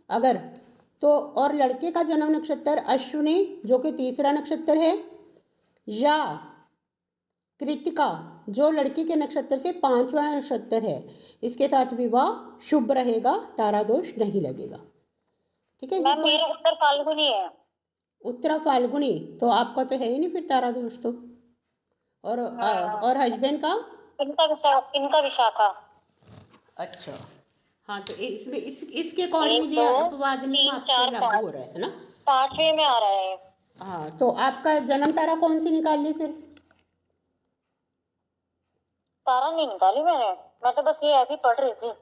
अगर तो, और लड़के का जन्म नक्षत्र अश्विनी जो कि तीसरा नक्षत्र है, या कृतिका जो लड़की के नक्षत्र से पांचवा नक्षत्र है, इसके साथ विवाह शुभ रहेगा, तारा दोष नहीं लगेगा। ठीक है। मैम मेरा उत्तर फाल्गुनी है। उत्तरा फाल्गुनी तो आपका तो है ही नहीं फिर तारा दोष तो। और हस्बैंड का? इनका विशाखा। अच्छा, हाँ, तो इसमें इसके अकॉर्डिंग ये अपवाद नियम आपको लागू हो रहा है ना? 5वें में आ रहा है। हाँ, तो आपका जन्म तारा कौन सी निकाल ली फिर? तारा नहीं निकाली मैंने, मैं तो बस ये ऐसे ही पढ़ रही थी।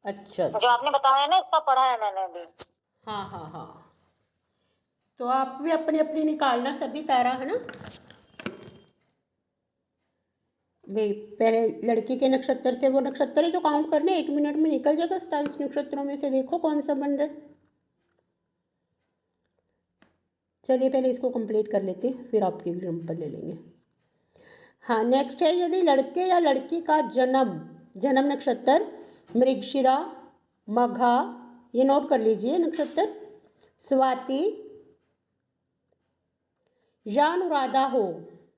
अच्छा, जो आपने बताया ना इसका पढ़ा है मैंने अभी। हाँ हाँ हाँ, तो आप भी अपनी अपनी निकालना सभी तारा, है ना भाई। पहले लड़की के नक्षत्र से वो नक्षत्र ही तो काउंट करने, 1 मिनट में निकल जाएगा 27 नक्षत्रों में से। देखो कौन सा बन रहा है। चलिए पहले इसको कंप्लीट कर लेते हैं, फिर आपकी एग्जाम्पल ले लेंगे। हाँ, नेक्स्ट है, यदि लड़के या लड़की का जन्म नक्षत्र मृगशिरा, मघा, ये नोट कर लीजिए नक्षत्र, स्वाति या अनुराधा हो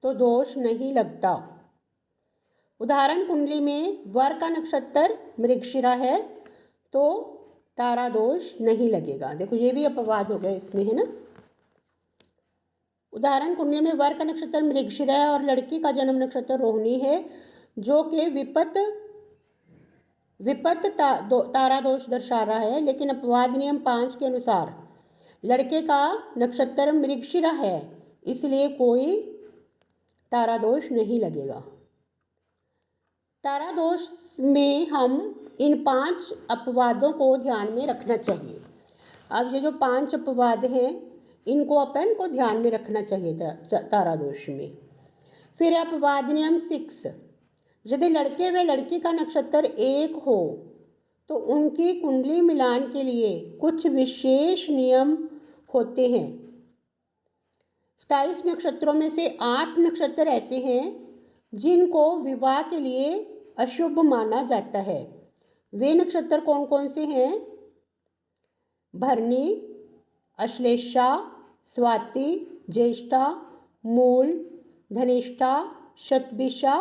तो दोष नहीं लगता। उदाहरण कुंडली में वर का नक्षत्र मृगशिरा है तो तारा दोष नहीं लगेगा। देखो ये भी अपवाद हो गया इसमें, है ना। उदाहरण, कुंडली में वर का नक्षत्र मृगशिरा है और लड़की का जन्म नक्षत्र रोहिणी है, जो कि विपत तारा दोष दर्शा रहा है, लेकिन अपवाद नियम 5 के अनुसार लड़के का नक्षत्र मृगशिरा है, इसलिए कोई तारा दोष नहीं लगेगा। तारा दोष में हम इन 5 अपवादों को ध्यान में रखना चाहिए। अब ये जो 5 अपवाद हैं इनको अपन को ध्यान में रखना चाहिए तारा दोष में। फिर अपवाद नियम 6, यदि लड़के व लड़की का नक्षत्र एक हो तो उनकी कुंडली मिलान के लिए कुछ विशेष नियम होते हैं। 27 नक्षत्रों में से 8 नक्षत्र ऐसे हैं जिनको विवाह के लिए अशुभ माना जाता है। वे नक्षत्र कौन कौन से हैं? भरणी, अश्लेषा, स्वाति, ज्येष्ठा, मूल, धनिष्ठा, शतभिषा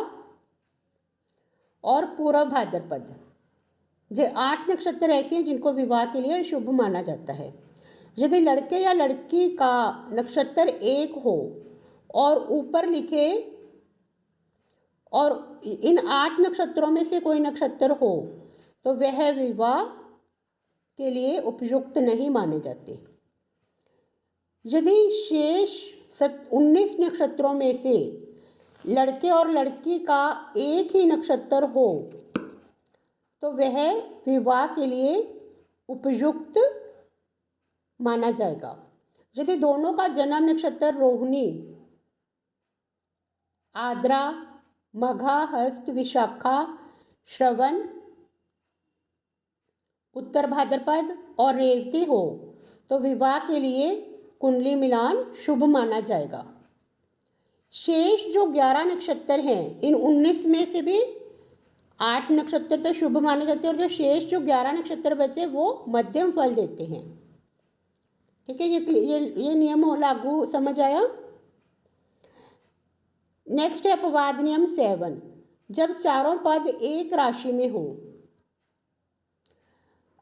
और पूर्व भाद्रपद। ये 8 नक्षत्र ऐसे हैं जिनको विवाह के लिए शुभ माना जाता है। यदि लड़के या लड़की का नक्षत्र एक हो और ऊपर लिखे और इन 8 नक्षत्रों में से कोई नक्षत्र हो तो वह विवाह के लिए उपयुक्त नहीं माने जाते। यदि शेष 19 नक्षत्रों में से लड़के और लड़की का एक ही नक्षत्र हो तो वह विवाह के लिए उपयुक्त माना जाएगा। यदि दोनों का जन्म नक्षत्र रोहिणी, आद्रा, मघा, हस्त, विशाखा, श्रवण, उत्तर भाद्रपद और रेवती हो तो विवाह के लिए कुंडली मिलान शुभ माना जाएगा। शेष जो 11 नक्षत्र हैं, इन 19 में से भी 8 नक्षत्र तो शुभ माने जाते हैं और जो शेष जो 11 नक्षत्र बचे वो मध्यम फल देते हैं। ठीक है, ये नियम लागू समझ आया। नेक्स्ट है अपवाद नियम 7, जब चारों पद एक राशि में हो।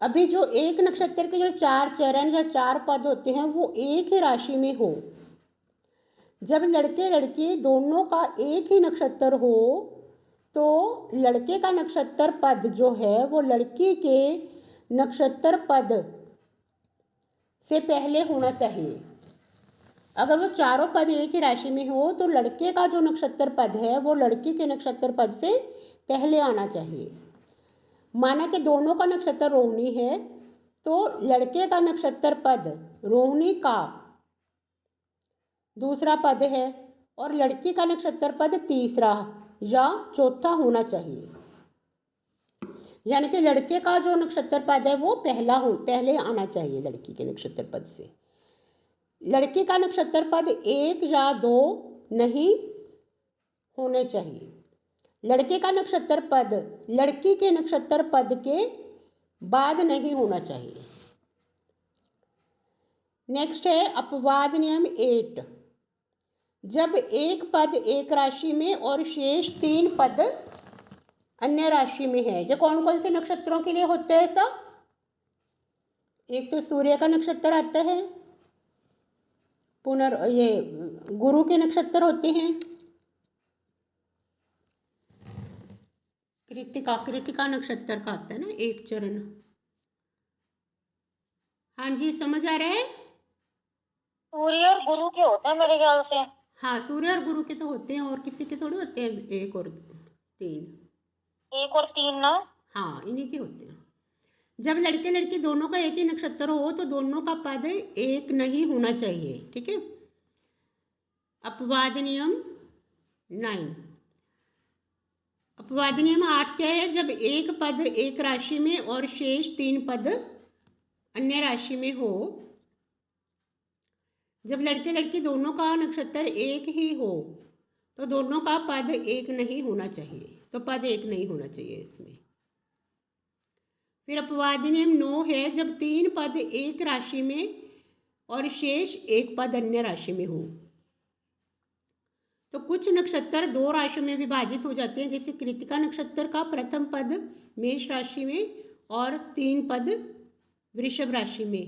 अभी जो एक नक्षत्र के जो 4 चरण या 4 पद होते हैं वो एक ही राशि में हो। जब लड़के लड़की दोनों का एक ही नक्षत्र हो तो लड़के का नक्षत्र पद जो है वो लड़की के नक्षत्र पद से पहले होना चाहिए। अगर वो चारों पद एक ही राशि में हो तो लड़के का जो नक्षत्र पद है वो लड़की के नक्षत्र पद से पहले आना चाहिए। माना कि दोनों का नक्षत्र रोहिणी है तो लड़के का नक्षत्र पद रोहिणी का दूसरा पद है और लड़की का नक्षत्र पद तीसरा या चौथा होना चाहिए। यानी कि लड़के का जो नक्षत्र पद है वो पहले आना चाहिए लड़की के नक्षत्र पद से। लड़की का नक्षत्र पद 1 या 2 नहीं होने चाहिए। लड़के का नक्षत्र पद लड़की के नक्षत्र पद के बाद नहीं होना चाहिए। नेक्स्ट है अपवाद नियम 8, जब एक पद एक राशि में और शेष 3 पद अन्य राशि में है। जो कौन कौन से नक्षत्रों के लिए होता है ऐसा? एक तो सूर्य का नक्षत्र आता है, ये गुरु के नक्षत्र होते हैं, कृतिका नक्षत्र का आता है ना एक चरण। हाँ जी, समझ आ रहा है? सूर्य और गुरु के होते हैं मेरे ख्याल से। हाँ, सूर्य और गुरु के तो होते हैं और किसी के थोड़े होते हैं 1 और 3। 1 और 3 ना? हाँ, इन्हीं के होते हैं। जब लड़के लड़की दोनों का एक ही नक्षत्र हो तो दोनों का पद एक नहीं होना चाहिए। ठीक है। अपवाद नियम 9, अपवाद नियम 8 क्या है? जब एक पद एक राशि में और शेष 3 पद अन्य राशि में हो। जब लड़के लड़की दोनों का नक्षत्र एक ही हो तो दोनों का पद एक नहीं होना चाहिए। तो पद एक नहीं होना चाहिए इसमें। फिर अपवाद नियम 9 है, जब 3 पद एक राशि में और शेष 1 पद अन्य राशि में हो। तो कुछ नक्षत्र 2 राशियों में विभाजित हो जाते हैं, जैसे कृतिका नक्षत्र का प्रथम पद मेष राशि में और 3 पद वृषभ राशि में,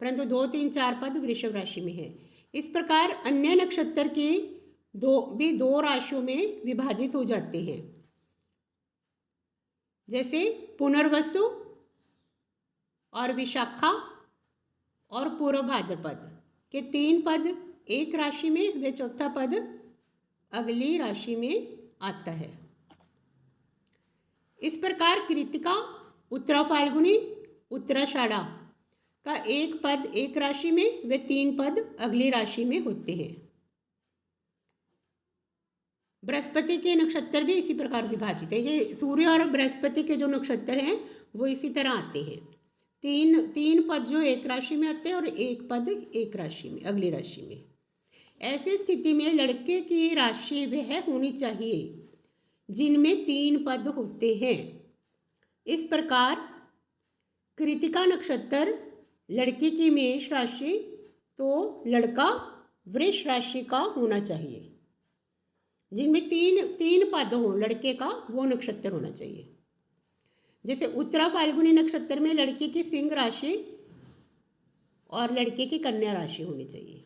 परंतु 2, 3, 4 पद वृषभ राशि में है। इस प्रकार अन्य नक्षत्र के दो राशियों में विभाजित हो जाते हैं, जैसे पुनर्वसु और विशाखा और पूर्व भाद्रपद के 3 पद एक राशि में, वे चौथा पद अगली राशि में आता है। इस प्रकार कृतिका, उत्तरा फाल्गुनी, उत्तराषाढ़ा का एक पद एक राशि में, वे 3 पद अगली राशि में होते हैं। बृहस्पति के नक्षत्र भी इसी प्रकार विभाजित है। ये सूर्य और बृहस्पति के जो नक्षत्र हैं वो इसी तरह आते हैं। तीन पद जो एक राशि में आते हैं और एक पद एक राशि में, अगली राशि में। ऐसी स्थिति में लड़के की राशि वह होनी चाहिए जिनमें 3 पद होते हैं। इस प्रकार कृतिका नक्षत्र लड़की की मेष राशि, तो लड़का वृष राशि का होना चाहिए। जिनमें तीन पद हो लड़के का, वो नक्षत्र होना चाहिए। जैसे उत्तरा फाल्गुनी नक्षत्र में लड़की की सिंह राशि और लड़के की कन्या राशि होनी चाहिए।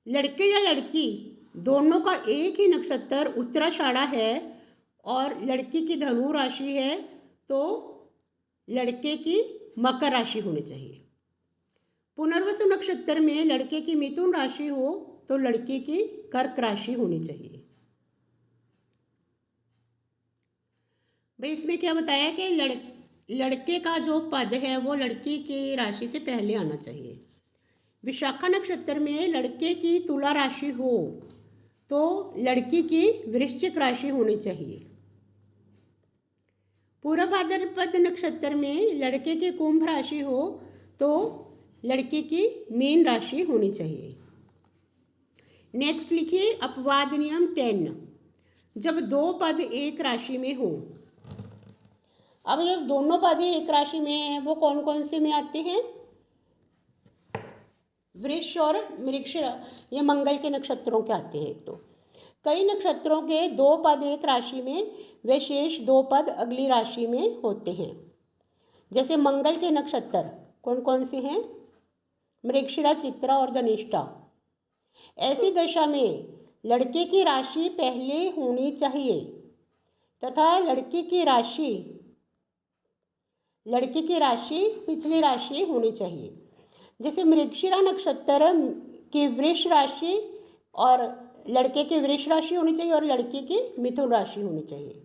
लड़के या लड़की दोनों का एक ही नक्षत्र उत्तराषाढ़ा है और लड़की की धनु राशि है, तो लड़के की मकर राशि होनी चाहिए। पुनर्वसु नक्षत्र में लड़के की मिथुन राशि हो तो लड़की की कर्क राशि होनी चाहिए। भाई इसमें क्या बताया कि लड़के का जो पद है वो लड़की की राशि से पहले आना चाहिए। विशाखा नक्षत्र में लड़के की तुला राशि हो तो लड़की की वृश्चिक राशि होनी चाहिए। पूर्व भाद्रपद नक्षत्र में लड़के की कुंभ राशि हो तो लड़की की मीन राशि होनी चाहिए। नेक्स्ट लिखिए अपवाद नियम 10। जब 2 पद एक राशि में हो। अब जब दोनों पद एक राशि में हैं वो कौन कौन से में आते हैं? वृष और मृगशिरा, ये मंगल के नक्षत्रों के आते हैं। एक तो कई नक्षत्रों के 2 पद एक राशि में, वे शेष 2 पद अगली राशि में होते हैं। जैसे मंगल के नक्षत्र कौन कौन से हैं? मृगशिरा, चित्रा और धनिष्ठा। ऐसी दशा में लड़के की राशि पहले होनी चाहिए तथा लड़की की राशि पिछली राशि होनी चाहिए। जैसे मृगशिरा नक्षत्र की वृष राशि और लड़के की वृष राशि होनी चाहिए और लड़की की मिथुन राशि होनी चाहिए।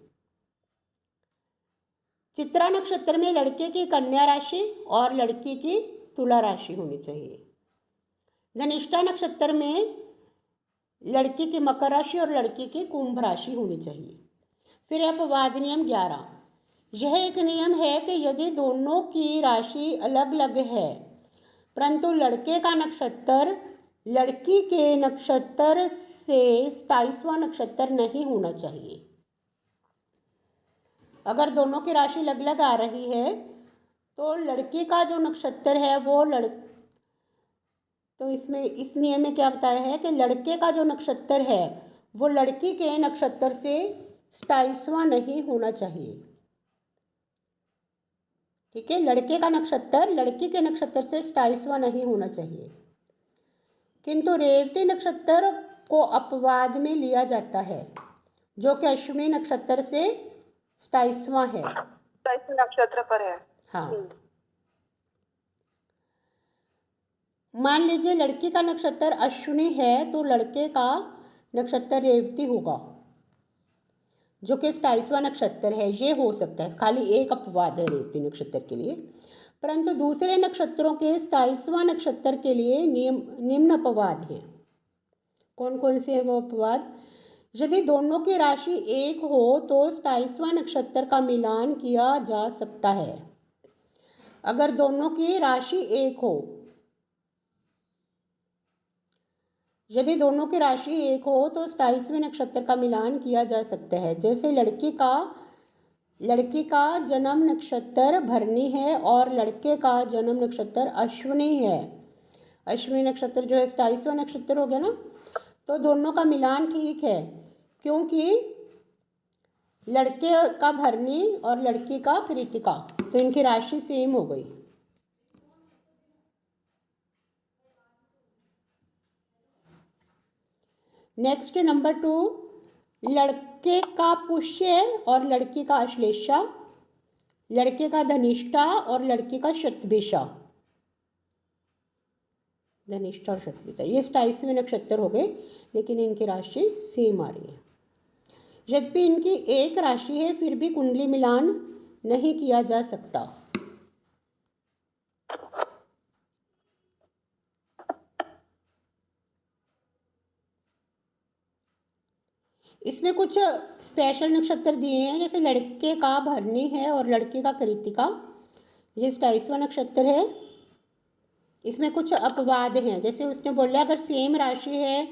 चित्रा नक्षत्र में लड़के की कन्या राशि और लड़की की तुला राशि होनी चाहिए। धनिष्ठा नक्षत्र में लड़की की मकर राशि और लड़की की कुंभ राशि होनी चाहिए। फिर अपवाद नियम 11। यह एक नियम है कि यदि दोनों की राशि अलग अलग है परंतु लड़के का नक्षत्र लड़की के नक्षत्र से 27वां नक्षत्र नहीं होना चाहिए। अगर दोनों की राशि अलग अलग आ रही है तो लड़की का जो नक्षत्र है वो तो इसमें इस नियम में क्या बताया है कि लड़के का जो नक्षत्र है वो लड़की के नक्षत्र से 27वां नहीं होना चाहिए। ठीक है, लड़के का नक्षत्र लड़की के नक्षत्र से 27वां नहीं होना चाहिए। किंतु रेवती नक्षत्र को अपवाद में लिया जाता है जो कि अश्विनी नक्षत्र से 27वां है। 27 नक्षत्र पर है। हाँ, मान लीजिए लड़की का नक्षत्र अश्विनी है तो लड़के का नक्षत्र रेवती होगा जो कि 27वां नक्षत्र है। ये हो सकता है, खाली एक अपवाद है रेवती नक्षत्र के लिए, परंतु दूसरे नक्षत्रों के 27वां नक्षत्र के लिए निम्न अपवाद हैं। कौन कौन से हैं वो अपवाद? यदि दोनों की राशि एक हो तो 27वां नक्षत्र का मिलान किया जा सकता है। अगर दोनों की राशि एक हो, यदि दोनों की राशि एक हो तो 27वें नक्षत्र का मिलान किया जा सकता है। जैसे लड़की का जन्म नक्षत्र भरणी है और लड़के का जन्म नक्षत्र अश्विनी है। अश्विनी नक्षत्र जो है 27वां नक्षत्र हो गया ना, तो दोनों का मिलान ठीक है क्योंकि लड़के का भरणी और लड़की का कृतिका, तो इनकी राशि सेम हो गई। नेक्स्ट नंबर 2, लड़के का पुष्य और लड़की का अश्लेषा, लड़के का धनिष्ठा और लड़की का शतभिषा। धनिष्ठा और शतभिषा ये 27वें नक्षत्र हो गए, लेकिन इनकी राशि सेम आ रही है। यद्यपि इनकी एक राशि है, फिर भी कुंडली मिलान नहीं किया जा सकता। इसमें कुछ स्पेशल नक्षत्र दिए हैं, जैसे लड़के का भरणी है और लड़की का कृतिका, ये 27वां नक्षत्र है। इसमें कुछ अपवाद हैं, जैसे उसने बोला अगर सेम राशि है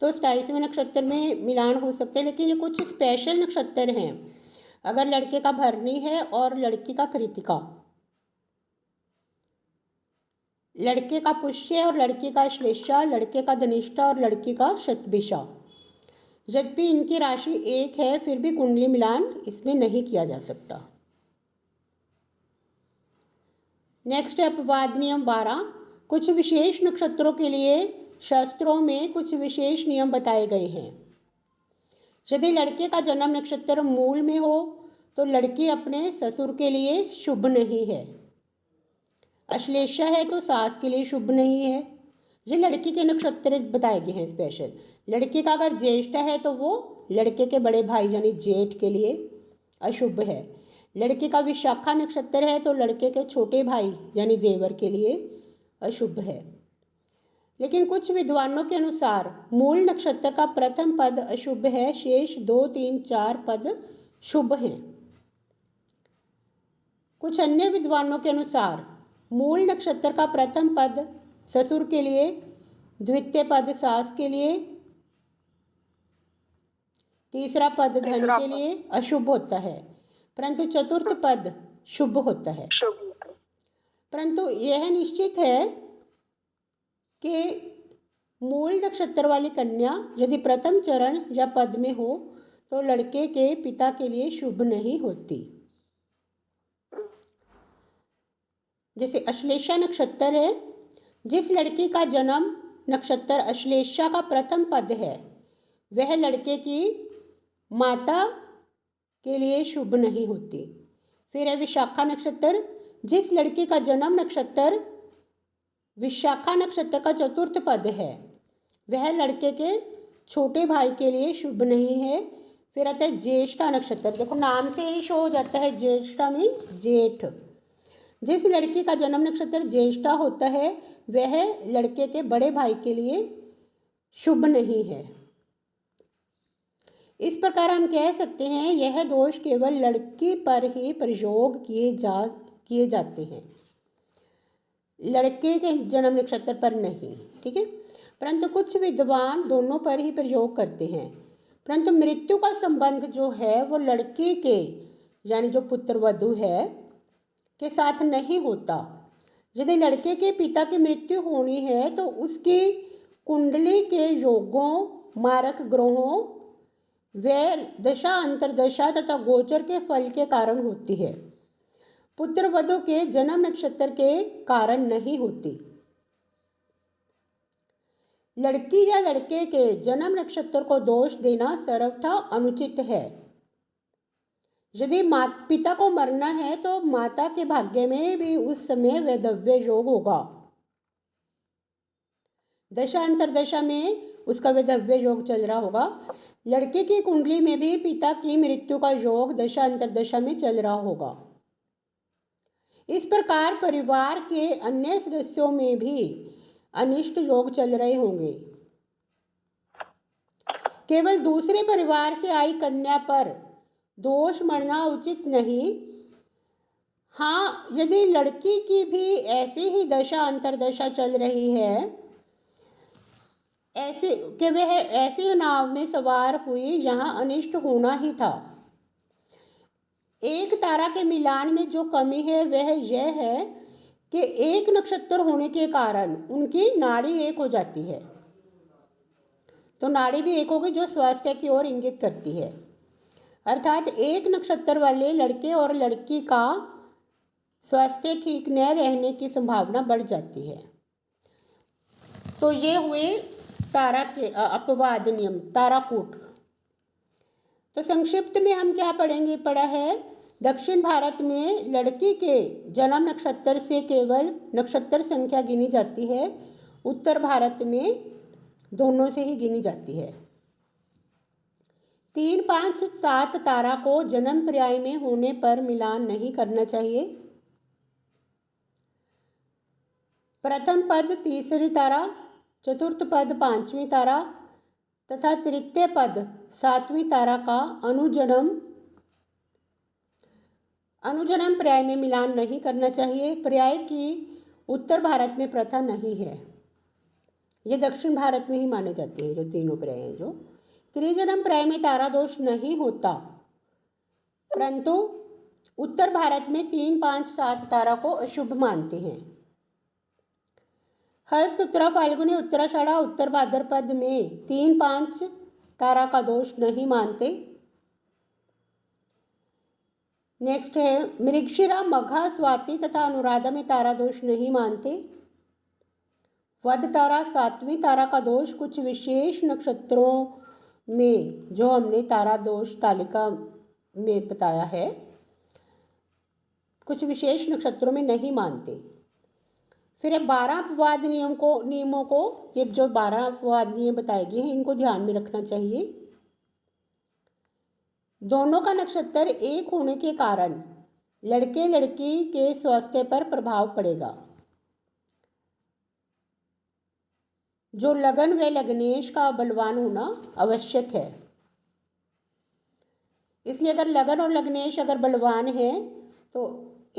तो 27वें नक्षत्र में मिलान हो सकते हैं, लेकिन ये कुछ स्पेशल नक्षत्र हैं। अगर लड़के का भरणी है और लड़की का कृतिका, लड़के का पुष्य और लड़की का अश्लेषा, लड़के का धनिष्ठा और लड़की का शतभिषा, यद्यपि इनकी राशि एक है, फिर भी कुंडली मिलान इसमें नहीं किया जा सकता। नेक्स्ट है अपवाद नियम 12। कुछ विशेष नक्षत्रों के लिए शास्त्रों में कुछ विशेष नियम बताए गए हैं। यदि लड़के का जन्म नक्षत्र मूल में हो तो लड़की अपने ससुर के लिए शुभ नहीं है। अश्लेषा है तो सास के लिए शुभ नहीं है। ये लड़की के नक्षत्र बताए गए हैं स्पेशल। लड़की का अगर ज्येष्ठ है तो वो लड़के के बड़े भाई यानी जेठ के लिए अशुभ है। लड़की का विशाखा नक्षत्र है तो लड़के के छोटे भाई यानी देवर के लिए अशुभ है। लेकिन कुछ विद्वानों के अनुसार मूल नक्षत्र का प्रथम पद अशुभ है, शेष 2, 3, 4 पद शुभ हैं। कुछ अन्य विद्वानों के अनुसार मूल नक्षत्र का प्रथम पद ससुर के लिए, द्वितीय पद सास के लिए, तीसरा पद धन के लिए अशुभ होता है, परंतु चतुर्थ पद शुभ होता है। परंतु यह निश्चित है कि मूल नक्षत्र वाली कन्या यदि प्रथम चरण या पद में हो तो लड़के के पिता के लिए शुभ नहीं होती। जैसे अश्लेषा नक्षत्र है, जिस लड़की का जन्म नक्षत्र अश्लेषा का प्रथम पद है वह लड़के की माता के लिए शुभ नहीं होती। फिर है विशाखा नक्षत्र, जिस लड़की का जन्म नक्षत्र विशाखा नक्षत्र का चतुर्थ पद है वह लड़के के छोटे भाई के लिए शुभ नहीं है। फिर आता है ज्येष्ठा नक्षत्र, देखो नाम से ही शो हो जाता है, ज्येष्ठा मीन्स जेठ। जिस लड़की का जन्म नक्षत्र ज्येष्ठा होता है वह लड़के के बड़े भाई के लिए शुभ नहीं है। इस प्रकार हम कह सकते हैं यह दोष केवल लड़की पर ही प्रयोग किए जाते हैं, लड़के के जन्म नक्षत्र पर नहीं। ठीक है, परंतु कुछ विद्वान दोनों पर ही प्रयोग करते हैं। परंतु मृत्यु का संबंध जो है वो लड़की के यानी जो पुत्र वधू है के साथ नहीं होता। यदि लड़के के पिता की मृत्यु होनी है तो उसकी कुंडली के योगों, मारक ग्रहों व दशा अंतरदशा तथा गोचर के फल के कारण होती है, पुत्र वधू के जन्म नक्षत्र के कारण नहीं होती। लड़की या लड़के के जन्म नक्षत्र को दोष देना सर्वथा अनुचित है। यदि पिता को मरना है तो माता के भाग्य में भी उस समय वैधव्य योग होगा। दशा अंतरदशा में उसका वैधव्य योग चल रहा होगा। लड़के की कुंडली में भी पिता की मृत्यु का योग दशा अंतरदशा में चल रहा होगा। इस प्रकार परिवार के अन्य सदस्यों में भी अनिष्ट योग चल रहे होंगे। केवल दूसरे परिवार से आई कन्या पर दोष मढ़ना उचित नहीं। हाँ, यदि लड़की की भी ऐसी ही दशा अंतरदशा चल रही है, ऐसे कि वह ऐसे नाव में सवार हुई जहाँ अनिष्ट होना ही था। एक तारा के मिलान में जो कमी है वह यह है कि एक नक्षत्र होने के कारण उनकी नाड़ी एक हो जाती है, तो नाड़ी भी एक होगी जो स्वास्थ्य की ओर इंगित करती है। अर्थात एक नक्षत्र वाले लड़के और लड़की का स्वास्थ्य ठीक न रहने की संभावना बढ़ जाती है। तो ये हुए तारा के अपवाद नियम, ताराकूट। तो संक्षिप्त में हम क्या पढ़ा है, दक्षिण भारत में लड़की के जन्म नक्षत्र से केवल नक्षत्र संख्या गिनी जाती है, उत्तर भारत में दोनों से ही गिनी जाती है। 3, 5, 7 तारा को जन्म पर्याय में होने पर मिलान नहीं करना चाहिए। प्रथम पद तीसरी तारा, चतुर्थ पद 5वीं तारा तथा तृतीय पद 7वीं तारा का अनुजन्म पर्याय में मिलान नहीं करना चाहिए। पर्याय की उत्तर भारत में प्रथा नहीं है, ये दक्षिण भारत में ही माने जाते हैं जो तीनों पर्याय हैं। जो त्रिजन्म पर्याय में तारा दोष नहीं होता, परंतु उत्तर भारत में 3, 5, 7 तारा को अशुभ मानते हैं। हस्त, उत्तरा, फाल्गुनी, उत्तराषाढ़ा, उत्तर भाद्रपद में 3, 5 तारा का दोष नहीं मानते। नेक्स्ट है मृगशिरा, मघा, स्वाति तथा अनुराधा में तारा दोष नहीं मानते। वध तारा 7वीं तारा का दोष कुछ विशेष नक्षत्रों में, जो हमने तारा दोष तालिका में बताया है, कुछ विशेष नक्षत्रों में नहीं मानते। फिर 12 अपवाद नियमों को ये जो 12 अपवाद नियम बताए गए हैं इनको ध्यान में रखना चाहिए। दोनों का नक्षत्र एक होने के कारण लड़के लड़की के स्वास्थ्य पर प्रभाव पड़ेगा। जो लगन व लग्नेश का बलवान होना आवश्यक है। इसलिए अगर लगन और लग्नेश अगर बलवान है तो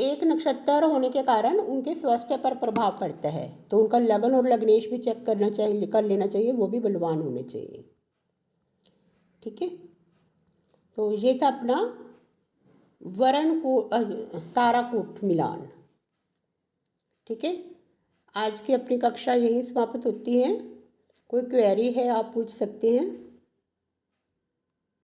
एक नक्षत्र होने के कारण उनके स्वास्थ्य पर प्रभाव पड़ता है, तो उनका लगन और लग्नेश भी चेक कर लेना चाहिए, वो भी बलवान होने चाहिए। ठीक है, तो ये था अपना वर्ण को ताराकूट मिलान। ठीक है, आज की अपनी कक्षा यहीं समाप्त होती है। कोई क्वेरी है आप पूछ सकते हैं।